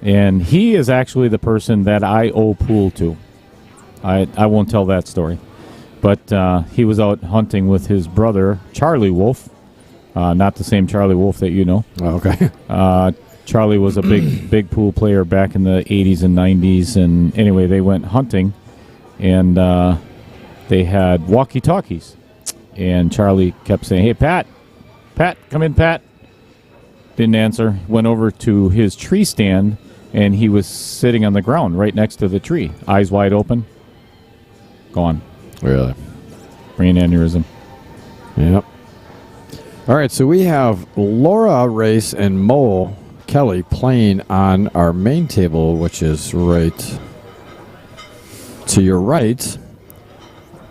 and he is actually the person that I owe pool to. I won't tell that story, but he was out hunting with his brother, Charlie Wolf, not the same Charlie Wolf that you know. Oh, okay. Charlie was a big pool player back in the 80s and 90s, and anyway, they went hunting, and they had walkie-talkies, and Charlie kept saying, "Hey, Pat, come in, Pat." Didn't answer. Went over to his tree stand, and he was sitting on the ground right next to the tree, eyes wide open, gone. Really? Brain aneurysm. Yep. All right, so we have Laura Race and Mo Kelly playing on our main table, which is right to your right.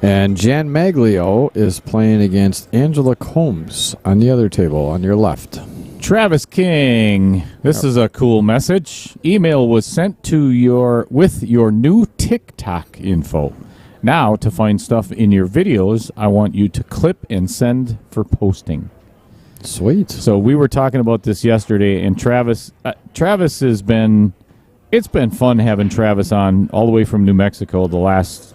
And Jan Maglio is playing against Angela Combs on the other table on your left. Travis King, this is a cool message. Email was sent to with your new TikTok info. Now, to find stuff in your videos, I want you to clip and send for posting. Sweet. So we were talking about this yesterday, and Travis has been, it's been fun having Travis on all the way from New Mexico the last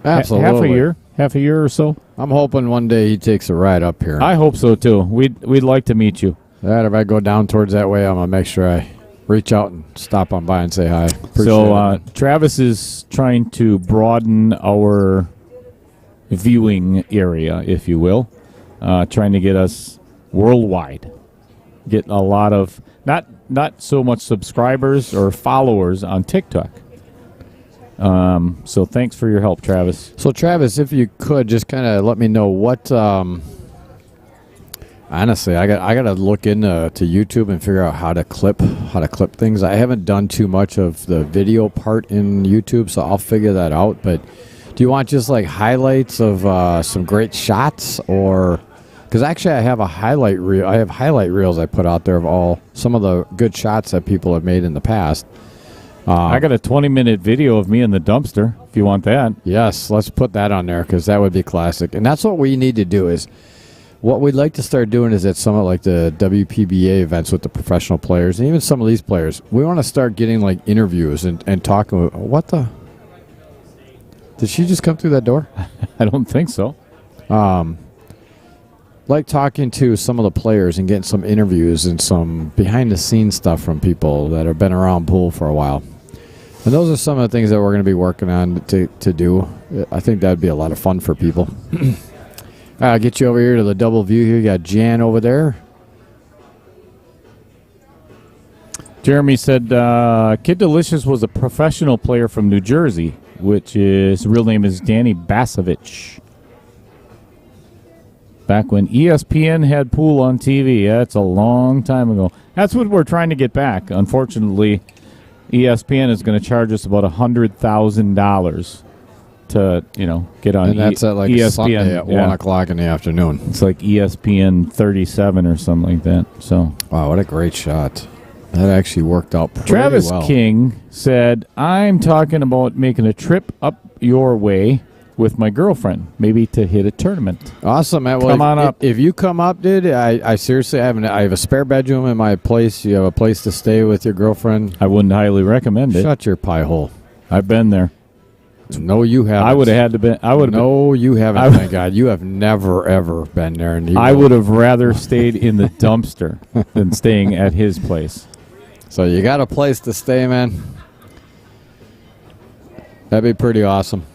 Absolutely. half a year or so. I'm hoping one day he takes a ride up here. I hope so too. We'd like to meet you. That if I go down towards that way, I'm gonna make sure I reach out and stop on by and say hi. Appreciate it. Travis is trying to broaden our viewing area, if you will, trying to get us worldwide. Get a lot of not so much subscribers or followers on TikTok. So thanks for your help, Travis. So Travis, if you could just kind of let me know what on Honestly, I gotta look into YouTube and figure out how to clip things. I haven't done too much of the video part in YouTube, so I'll figure that out. But do you want just like highlights of some great shots, or because actually I have a highlight reel. I have highlight reels I put out there of some of the good shots that people have made in the past. I got a 20-minute video of me in the dumpster. If you want that, yes, let's put that on there because that would be classic. And that's what we need to do is. What we'd like to start doing is at some of like the WPBA events with the professional players and even some of these players, we want to start getting like interviews and talking. What the? Did she just come through that door? I don't think so. Like talking to some of the players and getting some interviews and some behind the scenes stuff from people that have been around pool for a while. And those are some of the things that we're going to be working on to do. I think that'd be a lot of fun for people. I'll get you over here to the double view here. You got Jan over there. Jeremy said Kid Delicious was a professional player from New Jersey, which his real name is Danny Basovich. Back when ESPN had pool on TV. That's a long time ago. That's what we're trying to get back. Unfortunately, ESPN is going to charge us about $100,000 to get on. And that's at like ESPN Sunday at 1 o'clock in the afternoon. It's like ESPN 37 or something like that. So wow, what a great shot! That actually worked out pretty Travis well. King said, "I'm talking about making a trip up your way with my girlfriend, maybe to hit a tournament." Awesome, man. Well, Come on up. If you come up, dude, I seriously I have a spare bedroom in my place. You have a place to stay with your girlfriend. I wouldn't highly recommend it. Shut your pie hole. I've been there. No, you haven't. I would have had to bbe. I would. No, you haven't. Thank God, you have never ever been there. And I would have rather stayed in the dumpster than staying at his place. So you got a place to stay, man. That'd be pretty awesome.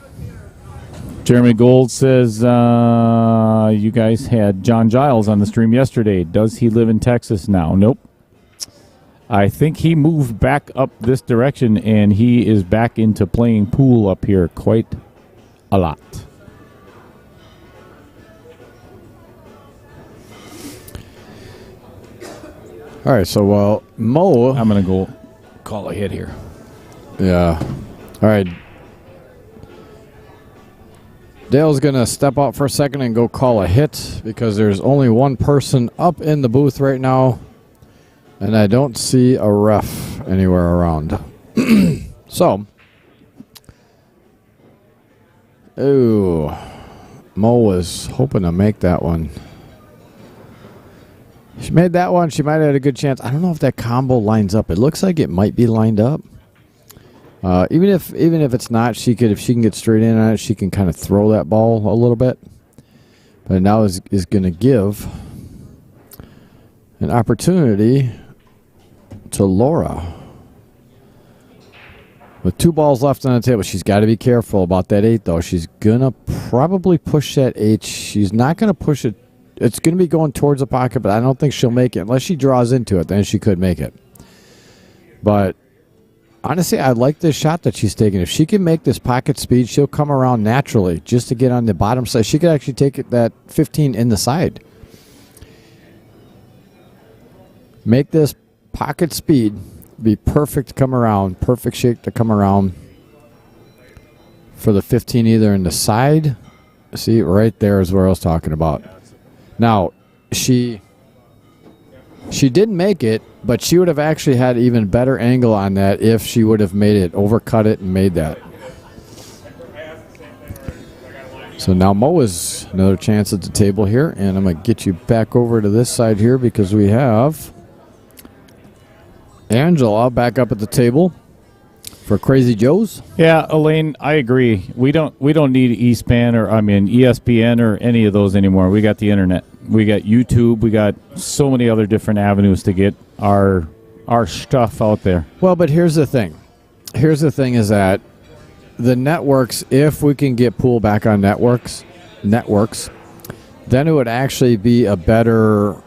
Jeremy Gold says you guys had John Giles on the stream yesterday. Does he live in Texas now? Nope. I think he moved back up this direction, and he is back into playing pool up here quite a lot. All right, so Mo, I'm going to go call a hit here. yeah. All right. Dale's going to step out for a second and go call a hit because there's only one person up in the booth right now, and I don't see a ref anywhere around. So, Mo was hoping to make that one. She made that one. She might have had a good chance. I don't know if that combo lines up. It looks like it might be lined up. Even if it's not, if she can get straight in on it, she can kind of throw that ball a little bit. But now is going to give an opportunity to Laura. With 2 balls left on the table, she's got to be careful about that 8, though. She's going to probably push that 8. She's not going to push it. It's going to be going towards the pocket, but I don't think she'll make it. Unless she draws into it, then she could make it. But honestly, I like this shot that she's taking. If she can make this pocket speed, she'll come around naturally just to get on the bottom side. She could actually take it that 15 in the side. Make this pocket speed be perfect to come around, perfect shape to come around for the 15 either in the side. See, right there is where I was talking about. Now, she didn't make it, but she would have actually had even better angle on that if she would have made it, overcut it, and made that. So now Mo is another chance at the table here, and I'm going to get you back over to this side here because we have Angela back up at the table for Crazy Joe's. Yeah, Elaine, I agree. We don't need ESPN or any of those anymore. We got the internet. We got YouTube. We got so many other different avenues to get our stuff out there. Well, but here's the thing. Here's the thing is that the networks, if we can get pool back on networks, then it would actually be a better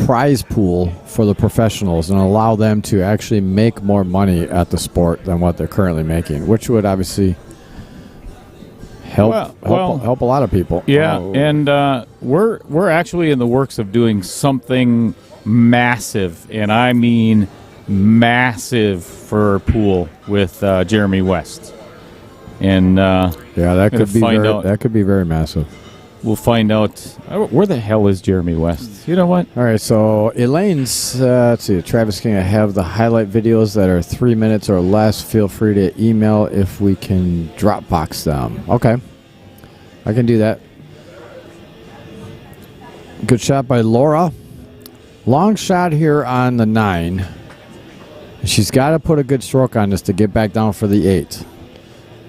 prize pool for the professionals and allow them to actually make more money at the sport than what they're currently making, which would obviously help a lot of people. Yeah, and we're actually in the works of doing something massive, and I mean massive for pool with Jeremy West. And that could be very massive. We'll find out where the hell is Jeremy West. You know what? All right, so Elaine's, let's see, Travis King, I have the highlight videos that are 3 minutes or less. Feel free to email if we can Dropbox them. Okay, I can do that. Good shot by Laura. Long shot here on the 9. She's got to put a good stroke on this to get back down for the 8.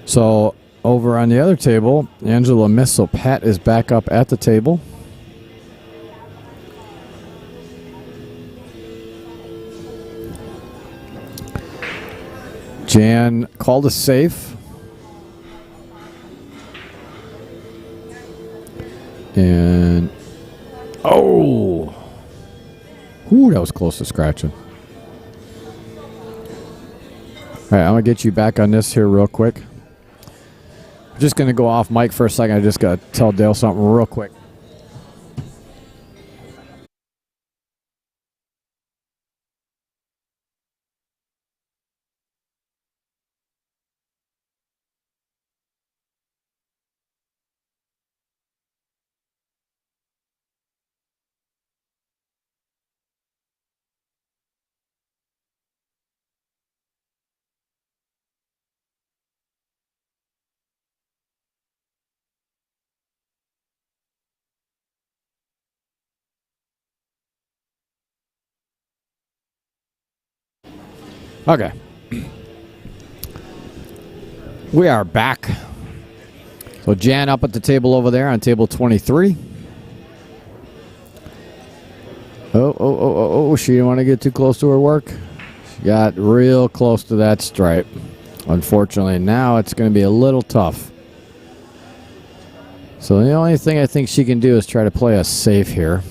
So over on the other table, Angela missed, so Pat is back up at the table. Jan called a safe. And, oh! Ooh, that was close to scratching. All right, I'm going to get you back on this here real quick. I'm just going to go off mic for a second. I just got to tell Dale something real quick. Okay. We are back. So Jan up at the table over there on table 23. Oh, she didn't want to get too close to her work. She got real close to that stripe. Unfortunately, now it's going to be a little tough. So the only thing I think she can do is try to play us safe here.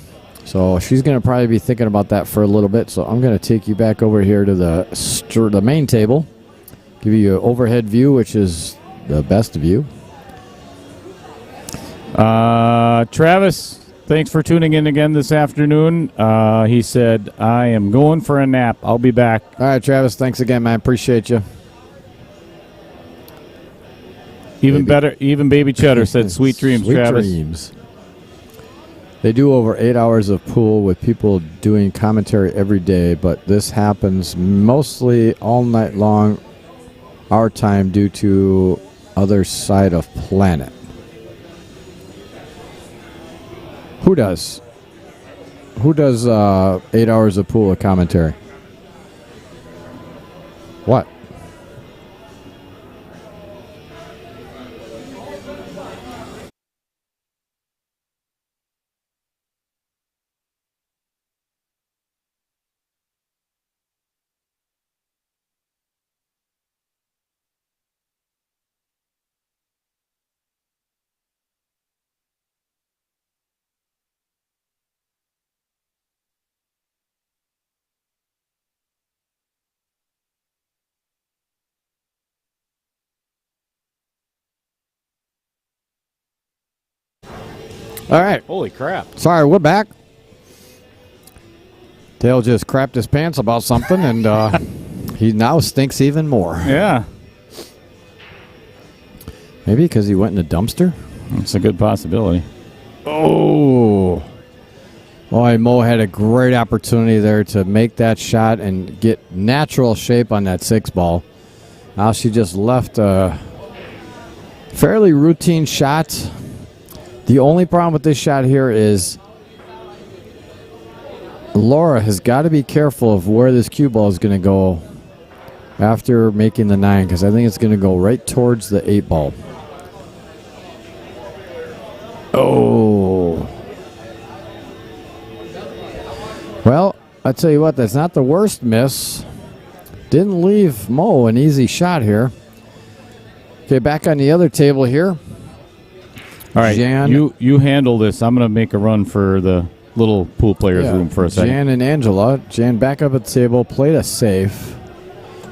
So she's going to probably be thinking about that for a little bit. So I'm going to take you back over here to the main table. Give you an overhead view, which is the best view. Travis, thanks for tuning in again this afternoon. He said, I am going for a nap. I'll be back. All right, Travis, thanks again, man. Appreciate you. Even better, even Baby Cheddar said, sweet dreams, Sweet Travis. dreams. They do over 8 hours of pool with people doing commentary every day, but this happens mostly all night long, our time, due to other side of planet. Who does? Who does 8 hours of pool with commentary? What? All right. Holy crap. Sorry, we're back. Dale just crapped his pants about something, and he now stinks even more. Yeah. Maybe because he went in the dumpster? That's a good possibility. Oh. Boy, Mo had a great opportunity there to make that shot and get natural shape on that 6 ball. Now she just left a fairly routine shot. The only problem with this shot here is Laura has got to be careful of where this cue ball is going to go after making the 9, because I think it's going to go right towards the 8 ball. Oh. Well, I tell you what, that's not the worst miss. Didn't leave Mo an easy shot here. Okay, back on the other table here. All right, Jan, you handle this. I'm going to make a run for the little pool players room for a second. Jan and Angela. Jan back up at the table, played a safe.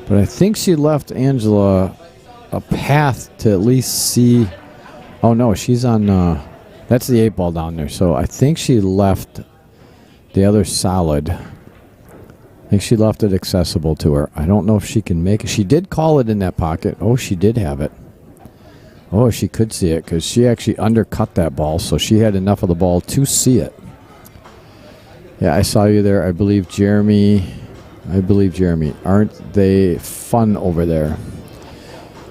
But I think she left Angela a path to at least see Oh, no, she's on... that's the 8 ball down there. So I think she left the other solid. I think she left it accessible to her. I don't know if she can make it. She did call it in that pocket. Oh, she did have it. Oh, she could see it because she actually undercut that ball, so she had enough of the ball to see it. Yeah, I saw you there. I believe Jeremy. Aren't they fun over there?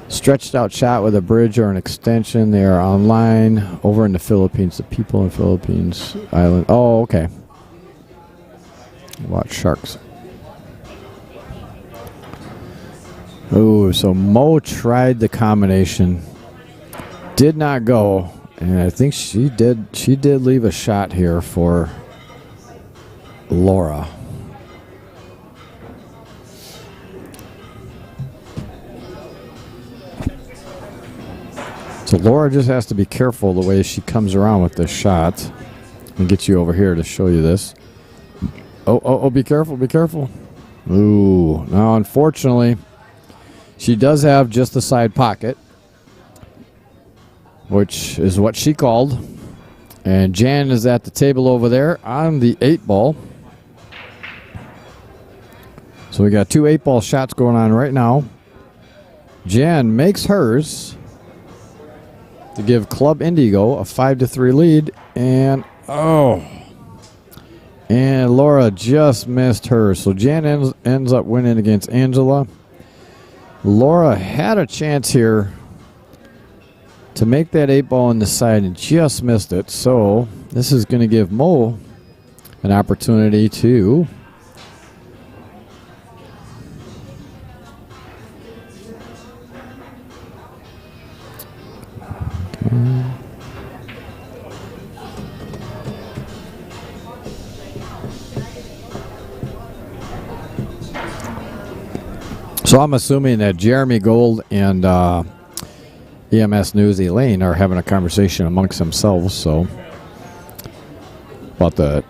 Stretched out shot with a bridge or an extension. They are online over in the Philippines. The people in Philippines Island. Oh, okay. Watch Sharks. Oh, so Mo tried the combination. Did not go. And I think she did leave a shot here for Laura. So Laura just has to be careful the way she comes around with this shot. Let me get you over here to show you this. Oh, be careful, be careful. Ooh, now unfortunately, she does have just the side pocket, which is what she called. And Jan is at the table over there on the 8 ball. So we got 2 8-ball shots going on right now. Jan makes hers to give Club Indigo a 5-3 lead. And Laura just missed hers. So Jan ends up winning against Angela. Laura had a chance here to make that 8-ball in the side and just missed it. So this is going to give Mo an opportunity to So I'm assuming that Jeremy Gold and EMS News Elaine are having a conversation amongst themselves. So about the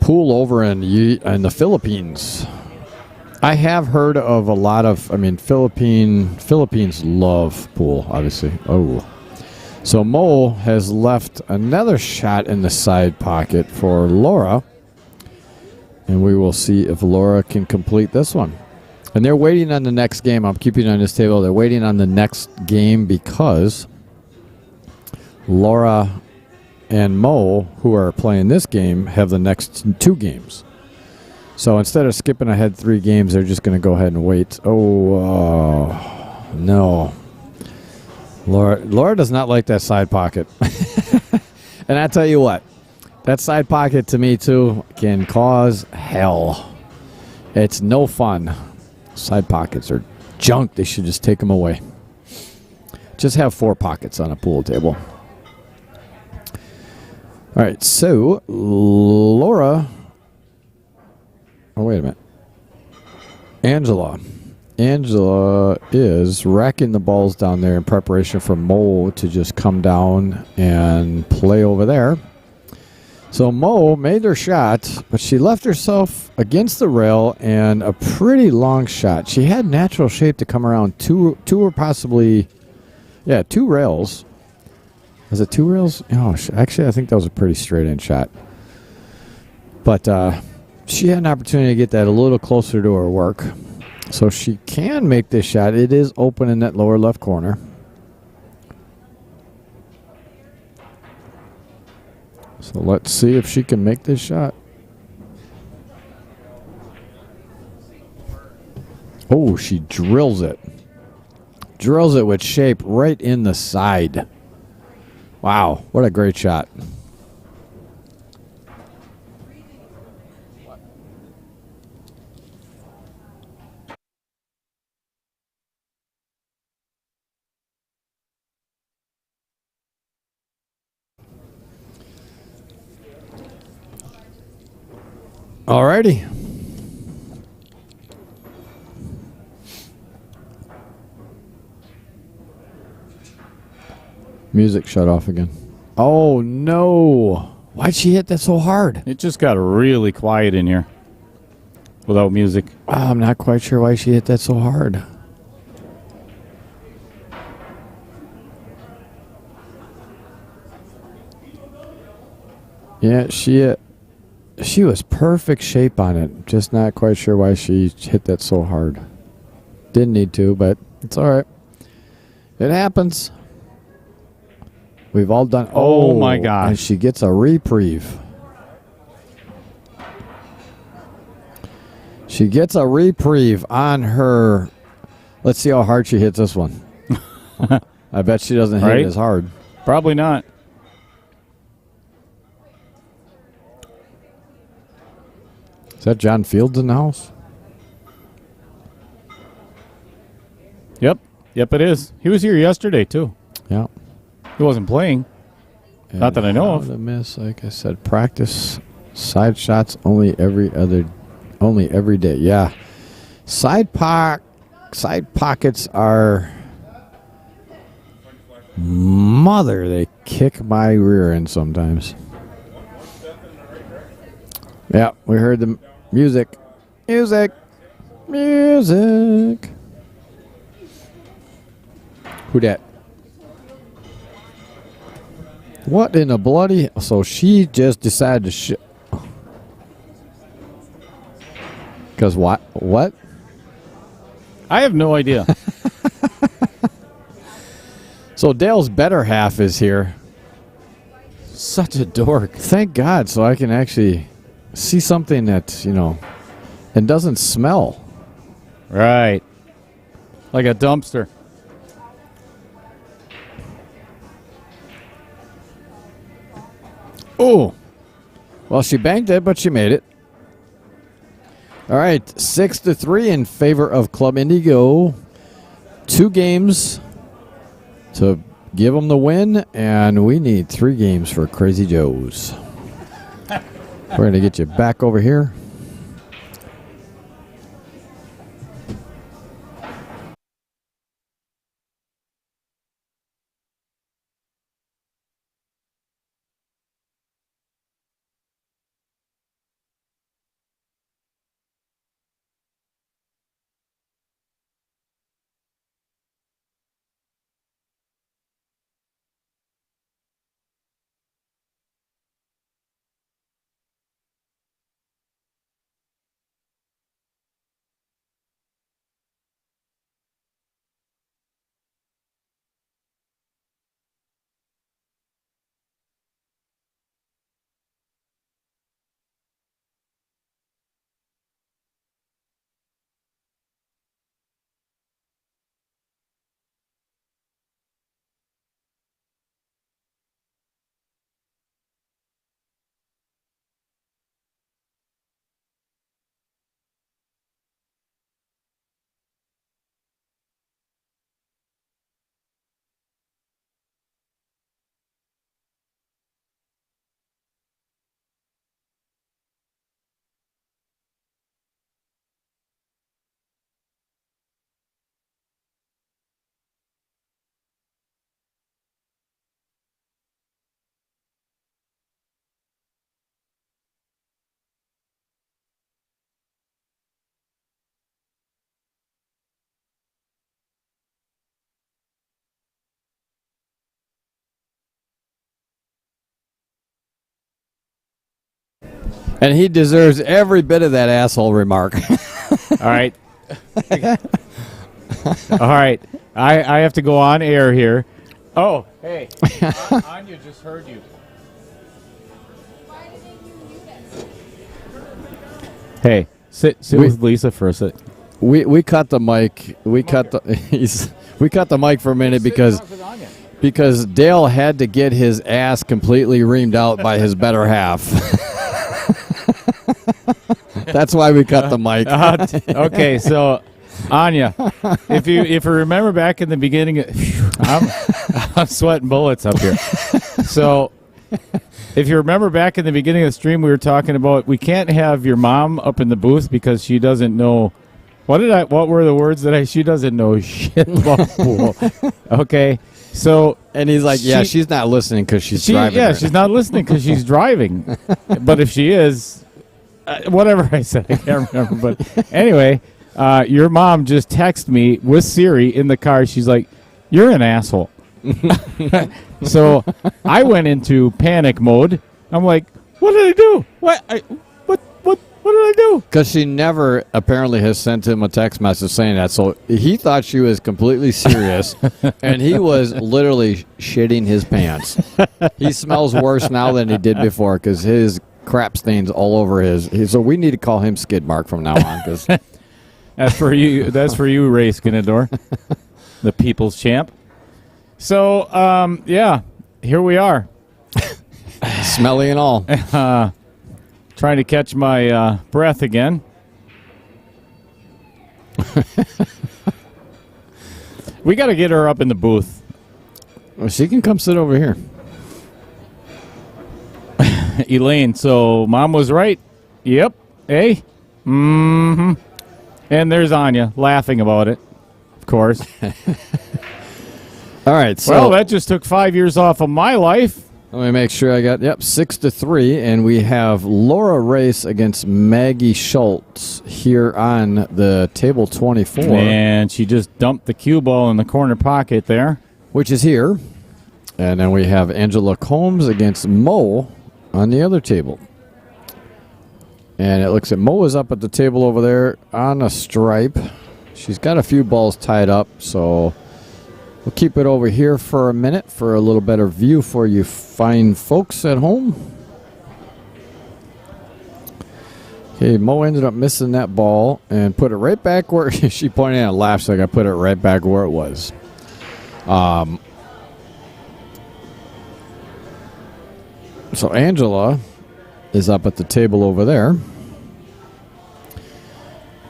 pool over in the Philippines. I have heard of a lot of. Philippines love pool, obviously. Oh, so Mo has left another shot in the side pocket for Laura, and we will see if Laura can complete this one. And they're waiting on the next game. I'm keeping it on this table. They're waiting on the next game because Laura and Mo, who are playing this game, have the next 2 games. So instead of skipping ahead 3 games, they're just going to go ahead and wait. Oh, no. Laura does not like that side pocket. And I tell you what, that side pocket to me, too, can cause hell. It's no fun. Side pockets are junk. They should just take them away. Just have 4 pockets on a pool table. All right, so Laura. Oh, wait a minute. Angela is racking the balls down there in preparation for Mo to just come down and play over there. So Mo made her shot, but she left herself against the rail and a pretty long shot. She had natural shape to come around 2 or possibly, 2 rails. Was it 2 rails? Oh, actually, I think that was a pretty straight-in shot. But she had an opportunity to get that a little closer to her work. So she can make this shot. It is open in that lower left corner. So let's see if she can make this shot. Oh, she drills it. Drills it with shape right in the side. Wow, what a great shot. Alrighty. Music shut off again. Oh, no. Why'd she hit that so hard? It just got really quiet in here without music. I'm not quite sure why she hit that so hard. Yeah, she was perfect shape on it. Just not quite sure why she hit that so hard. Didn't need to, but it's all right. It happens. We've all done. Oh my gosh. And she gets a reprieve. She gets a reprieve on her. Let's see how hard she hits this one. I bet she doesn't hit it as hard. Probably not. Is that John Fields in the house? Yep, it is. He was here yesterday too. Yeah. He wasn't playing. Not that I know of. How to miss, like I said, practice side shots only every day. Yeah. Side pockets are mother. They kick my rear end sometimes. Yeah, we heard the music. Music. Who dat? What in the bloody... So she just decided to... Because what? What? I have no idea. So Dale's better half is here. Such a dork. Thank God, so I can actually see something that, and doesn't smell. Right. Like a dumpster. Oh. Well, she banked it, but she made it. All right, 6-3 in favor of Club Indigo. 2 games to give them the win, and we need 3 games for Crazy Joe's. We're going to get you back over here. And he deserves every bit of that asshole remark. All right. All right. I have to go on air here. Oh, hey. Anya just heard you. Hey, sit with Lisa for a sec. We cut the mic. We cut the mic for a minute because Dale had to get his ass completely reamed out by his better half. That's why we cut the mic. Okay, so Anya, if you remember back in the beginning, I'm sweating bullets up here. So, if you remember back in the beginning of the stream, we were talking about we can't have your mom up in the booth because she doesn't know. What were the words that she doesn't know shit about pool? Okay, so and he's like, yeah, she's not listening because she's driving. Yeah, she's not listening because she's driving. But if she is. Whatever I said, I can't remember. But anyway, your mom just texted me with Siri in the car. She's like, "You're an asshole." So I went into panic mode. I'm like, What did I do? What did I do? Because she never apparently has sent him a text message saying that. So he thought she was completely serious, and he was literally shitting his pants. He smells worse now than he did before because his crap stains all over so we need to call him Skid Mark from now on. Cause That's for you. That's for you, Ray Skinador, the people's champ. So, yeah, here we are. Smelly and all. Trying to catch my breath again. We got to get her up in the booth. Well, she can come sit over here. Elaine, so Mom was right. Yep. Hey. Mm-hmm. And there's Anya laughing about it, of course. All right. So Well, that just took 5 years off of my life. let me make sure I got 6-3, and we have Laura Race against Maggie Schultz here on the table 24, And she just dumped the cue ball in the corner pocket there. which is here, and then we have Angela Combs against Mo on the other table. And it looks like Mo is up at the table over there on a stripe. She's got a few balls tied up, so we'll keep it over here for a minute for a little better view for you fine folks at home. Okay, Mo ended up missing that ball and put it right back where she pointed at and laughed, so I put it right back where it was. So Angela is up at the table over there.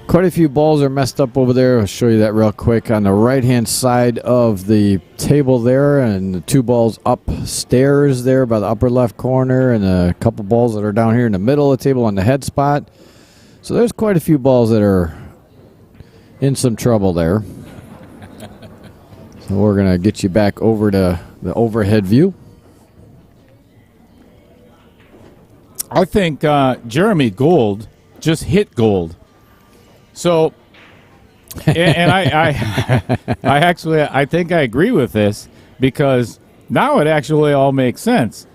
Quite a few balls are messed up over there. I'll show you that real quick. On the right-hand side of the table there, and the two balls upstairs there by the upper left corner, and a couple balls that are down here in the middle of the table on the head spot. So there's quite a few balls that are in some trouble there. So we're going to get you back over to the overhead view. I think Jeremy Gold just hit gold. So, and I think I agree with this because now it actually all makes sense.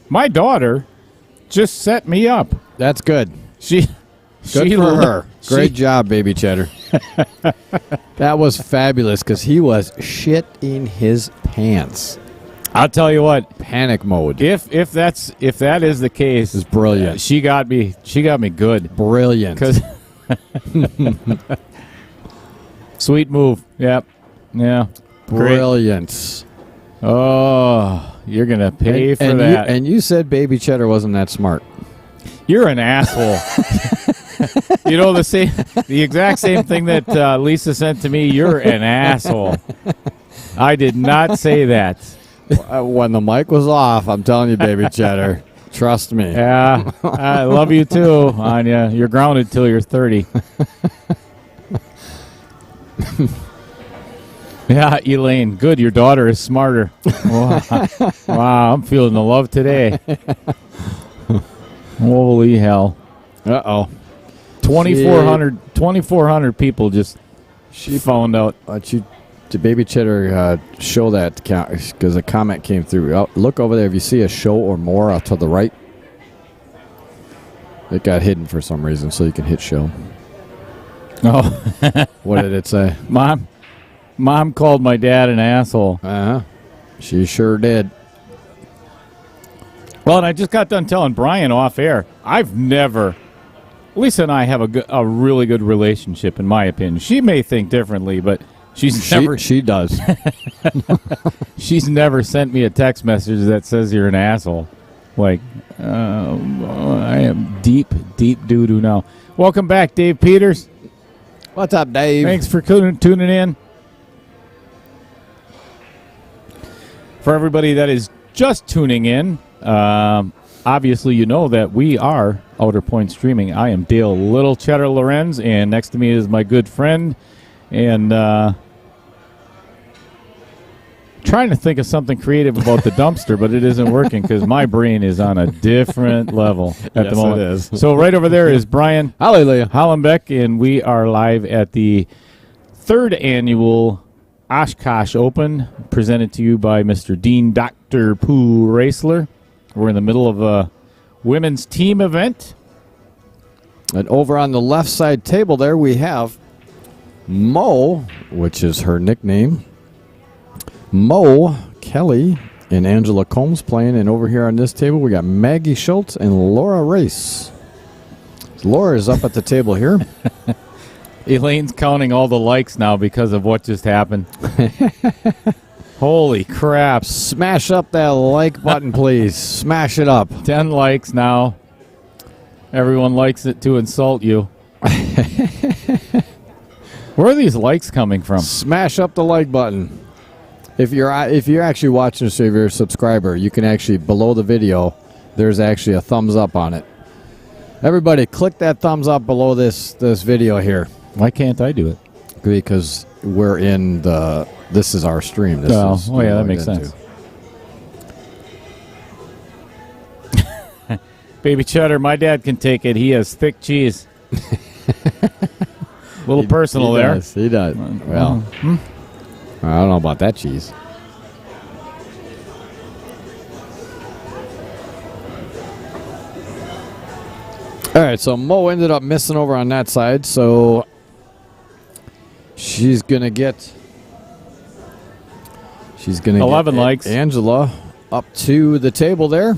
My daughter just set me up. That's good. Good For her. Great job, baby cheddar. That was fabulous because he was shitting his pants. I'll tell you what. Panic mode. If that is the case, It's brilliant. she got me good. Brilliant. 'Cause sweet move. Yep. Yeah. Great. Brilliant. Oh, you're gonna pay for and that. You said baby cheddar wasn't that smart. You're an asshole. You know the exact same thing that Lisa sent to me. You're an asshole. I did not say that. When the mic was off, I'm telling you, baby cheddar. Trust me. Yeah, I love you too, Anya. You're grounded till you're 30. Yeah, Elaine. Good. Your daughter is smarter. Wow, I'm feeling the love today. Holy hell. Uh-oh. 2,400 people just found out. Did baby cheddar show that because a comment came through. Oh, look over there. If you see a show or more out to the right, it got hidden for some reason, so you can hit show. Oh, What did it say? Mom called my dad an asshole. Uh-huh. She sure did. Well, and I just got done telling Brian off air. Lisa and I have a really good relationship, in my opinion. She may think differently, but she does. she's never sent me a text message that says you're an asshole. Like, I am deep doo-doo now. Welcome back, Dave Peters. What's up, Dave? Thanks for tuning in. For everybody that is just tuning in, obviously you know that we are Outer Point Streaming. I am Dale Little Cheddar Lorenz, and next to me is my good friend, and trying to think of something creative about the dumpster, but it isn't working because my brain is on a different level at the moment. It is. So right over there is Brian Hallelujah. Hollenbeck, and we are live at the third annual Oshkosh Open, presented to you by Mr. Dean Dr. Pooh Raceler. We're in the middle of women's team event. And over on the left side table there, we have Mo, which is her nickname. Mo, Kelly, and Angela Combs playing. And over here on this table, we got Maggie Schultz and Laura Race. Laura is up at the table here. Elaine's counting all the likes now because of what just happened. Holy crap. Smash up that like button, please. Smash it up. 10 likes now. Everyone likes it to insult you. Where are these likes coming from? Smash up the like button. If you're actually watching this, if you're a subscriber, you can actually, below the video, there's actually a thumbs up on it. Everybody, click that thumbs up below this video here. Why can't I do it? Because we're in the, this is our stream. This is oh yeah, that makes sense. Baby cheddar, my dad can take it. He has thick cheese. Little personal there. He does. Well, I don't know about that cheese. All right, so Mo ended up missing over on that side, so she's gonna get 11 likes. Angela up to the table there.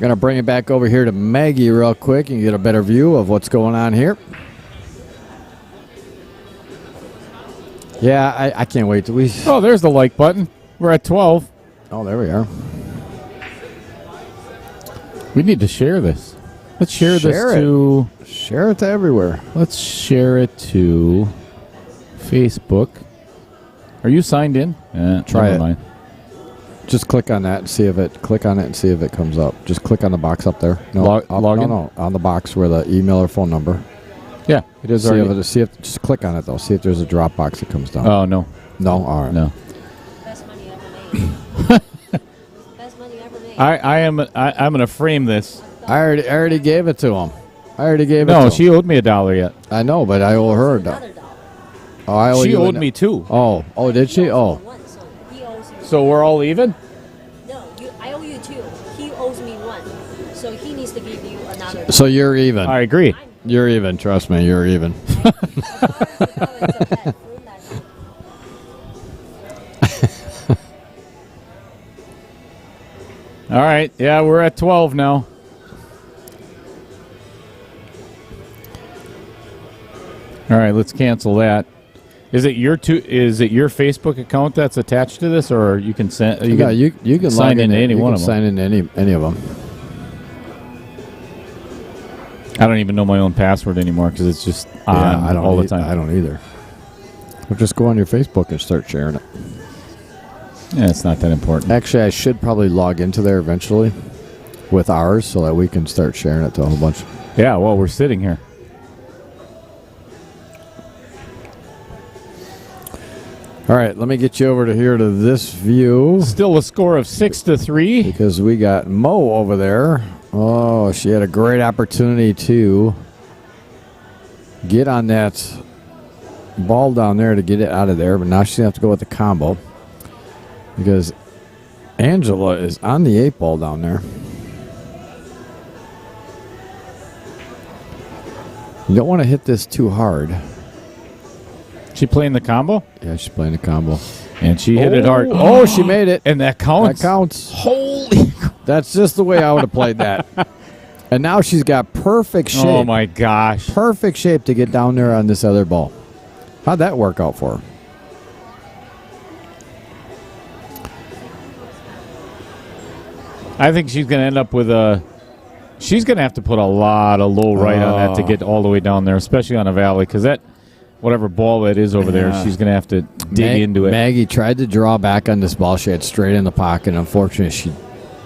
Gonna bring it back over here to Maggie real quick and get a better view of what's going on here. Yeah, I can't wait till we. Oh, there's the like button. We're at 12. Oh, there we are. We need to share this. Let's share this to. Share it to everywhere. Let's share it to Facebook. Are you signed in? Try never it. mind. Just click on that and see if it. Click on it and see if it comes up. Just click on the box up there. No, log in? No, on the box where the email or phone number. Yeah, it is already. Just click on it though. See if there's a drop box that comes down. Oh no. No. All right. No. Best money ever made. Best money ever made. I'm gonna frame this. I already gave it to him. No, she owed me $1 yet. I know, but I owe her. Another $1. Oh, I owe She you owed me $2. Oh, did she? Oh. So he owes you. So we're all even? No, I owe you 2. He owes me 1. So he needs to give you another. So you're even. I agree. You're even. Trust me, you're even. All right. Yeah, we're at 12 now. All right, let's cancel that. Is it your Facebook account that's attached to this, or you can send? You can sign into any one of them. Sign into any of them. I don't even know my own password anymore because it's just on all the time. I don't either. Or just go on your Facebook and start sharing it. Yeah, it's not that important. Actually, I should probably log into there eventually with ours so that we can start sharing it to a whole bunch. Yeah, while we're sitting here. All right, let me get you over to this view. Still a score of 6-3. Because we got Mo over there. Oh, she had a great opportunity to get on that ball down there to get it out of there, but now she's going to have to go with the combo because Angela is on the 8 ball down there. You don't want to hit this too hard. She playing the combo? Yeah, she's playing the combo. And she hit it hard. Oh, she made it. And that counts? That counts. Holy. That's just the way I would have played that. And now she's got perfect shape. Oh, my gosh. Perfect shape to get down there on this other ball. How'd that work out for her? I think she's going to end up with a... She's going to have to put a lot of low right on that to get all the way down there, especially on a valley, because that... Whatever ball that is over there, she's going to have to dig into it. Maggie tried to draw back on this ball. She had straight in the pocket. Unfortunately, she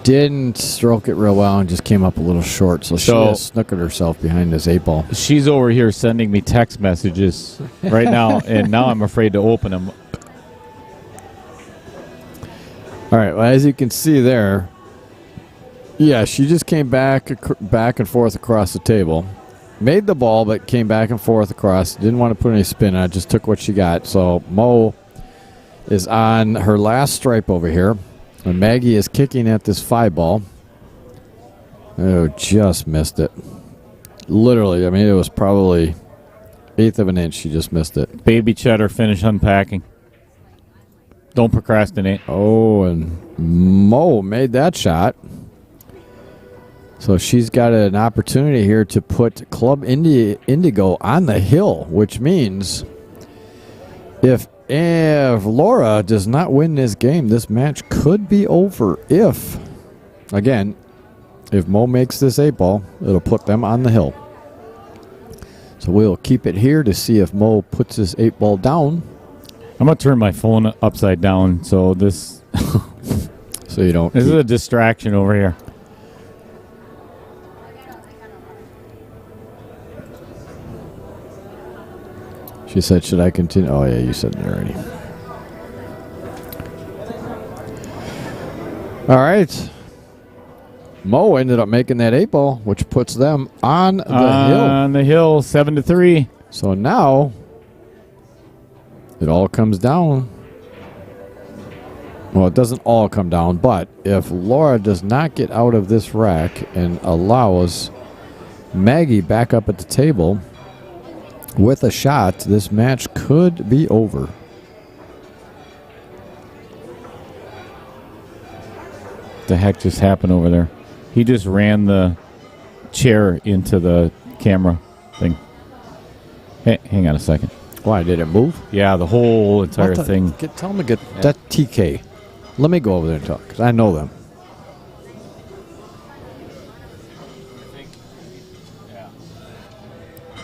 didn't stroke it real well and just came up a little short. So she has snookered herself behind this 8 ball. She's over here sending me text messages right now, and now I'm afraid to open them. All right. Well, as you can see there, yeah, she just came back and forth across the table. Made the ball, but came back and forth across. Didn't want to put any spin on it. Just took what she got. So Mo is on her last stripe over here. And Maggie is kicking at this 5 ball. Oh, just missed it. Literally, I mean, it was probably 1/8 of an inch. She just missed it. Baby Cheddar, finish unpacking. Don't procrastinate. Oh, and Mo made that shot. So she's got an opportunity here to put Club Indigo on the hill, which means if Laura does not win this game, this match could be over. If Mo makes this 8-ball, it'll put them on the hill. So we'll keep it here to see if Mo puts this 8-ball down. I'm going to turn my phone upside down so this... so you don't... This is a distraction over here. She said, should I continue? Oh, yeah, you said it already. All right. Mo ended up making that 8-ball, which puts them on the hill. On the hill, 7-3. So now it all comes down. Well, it doesn't all come down, but if Laura does not get out of this rack and allows Maggie back up at the table with a shot, this match could be over. What the heck just happened over there? He just ran the chair into the camera thing. Hey, hang on a second. Why, did it move? Yeah, the whole entire thing. Tell them to get that TK. Let me go over there and talk, because I know them.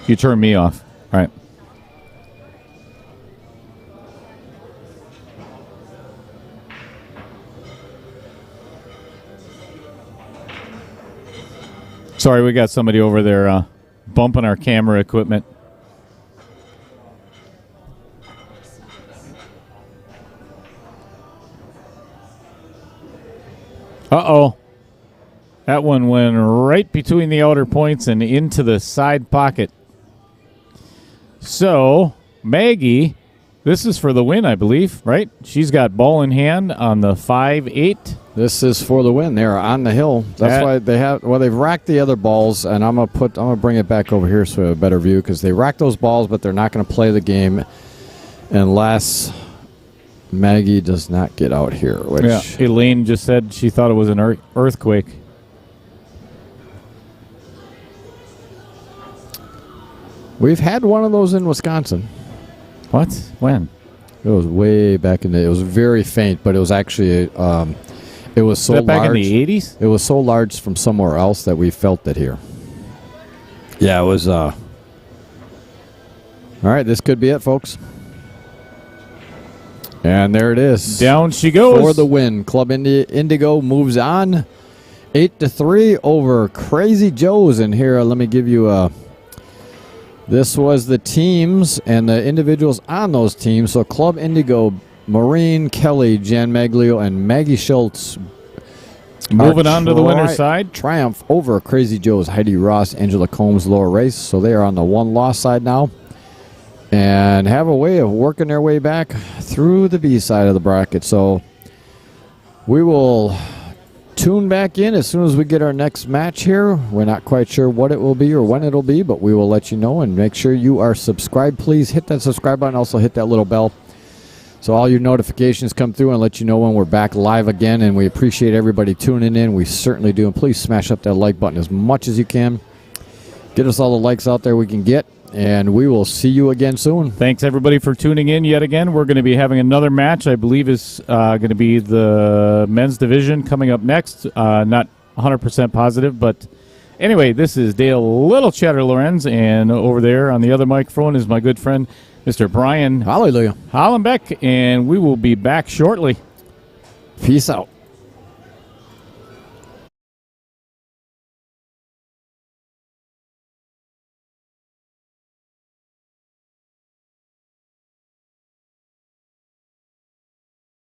You turn me off. All right. Sorry, we got somebody over there bumping our camera equipment. Uh-oh. That one went right between the outer points and into the side pocket. So, Maggie, this is for the win, I believe, right? She's got ball in hand on the 5-8. This is for the win. They're on the hill. That's why they have. Well, they've racked the other balls, and I'm gonna bring it back over here so we have a better view, because they racked those balls, but they're not going to play the game unless Maggie does not get out here. Which Elaine just said she thought it was an earthquake. We've had one of those in Wisconsin. What? When? It was way back in the. It was very faint, but it was actually. It was so large. Back in the 80s? It was so large from somewhere else that we felt it here. Yeah, it was. All right, this could be it, folks. And there it is. Down she goes. For the win. Club Indigo moves on 8-3 over Crazy Joe's. And here, let me give you a. This was the teams and the individuals on those teams. So Club Indigo, Maureen Kelly, Jan Maglio, and Maggie Schultz. Moving on to the winner's side. Triumph over Crazy Joe's, Heidi Ross, Angela Combs, Laura Race. So they are on the one-loss side now. And have a way of working their way back through the B side of the bracket. So we will tune back in as soon as we get our next match here. We're not quite sure what it will be or when it'll be, but we will let you know. And make sure you are subscribed. Please hit that subscribe button. Also hit that little bell so all your notifications come through and let you know when we're back live again. And we appreciate everybody tuning in. We certainly do. And please smash up that like button as much as you can. Get us all the likes out there we can get. And we will see you again soon. Thanks, everybody, for tuning in yet again. We're going to be having another match, I believe, is going to be the men's division coming up next. Not 100% positive, but anyway, this is Dale Little Cheddar Lorenz, and over there on the other microphone is my good friend, Mr. Brian Hallelujah Hollenbeck, and we will be back shortly. Peace out.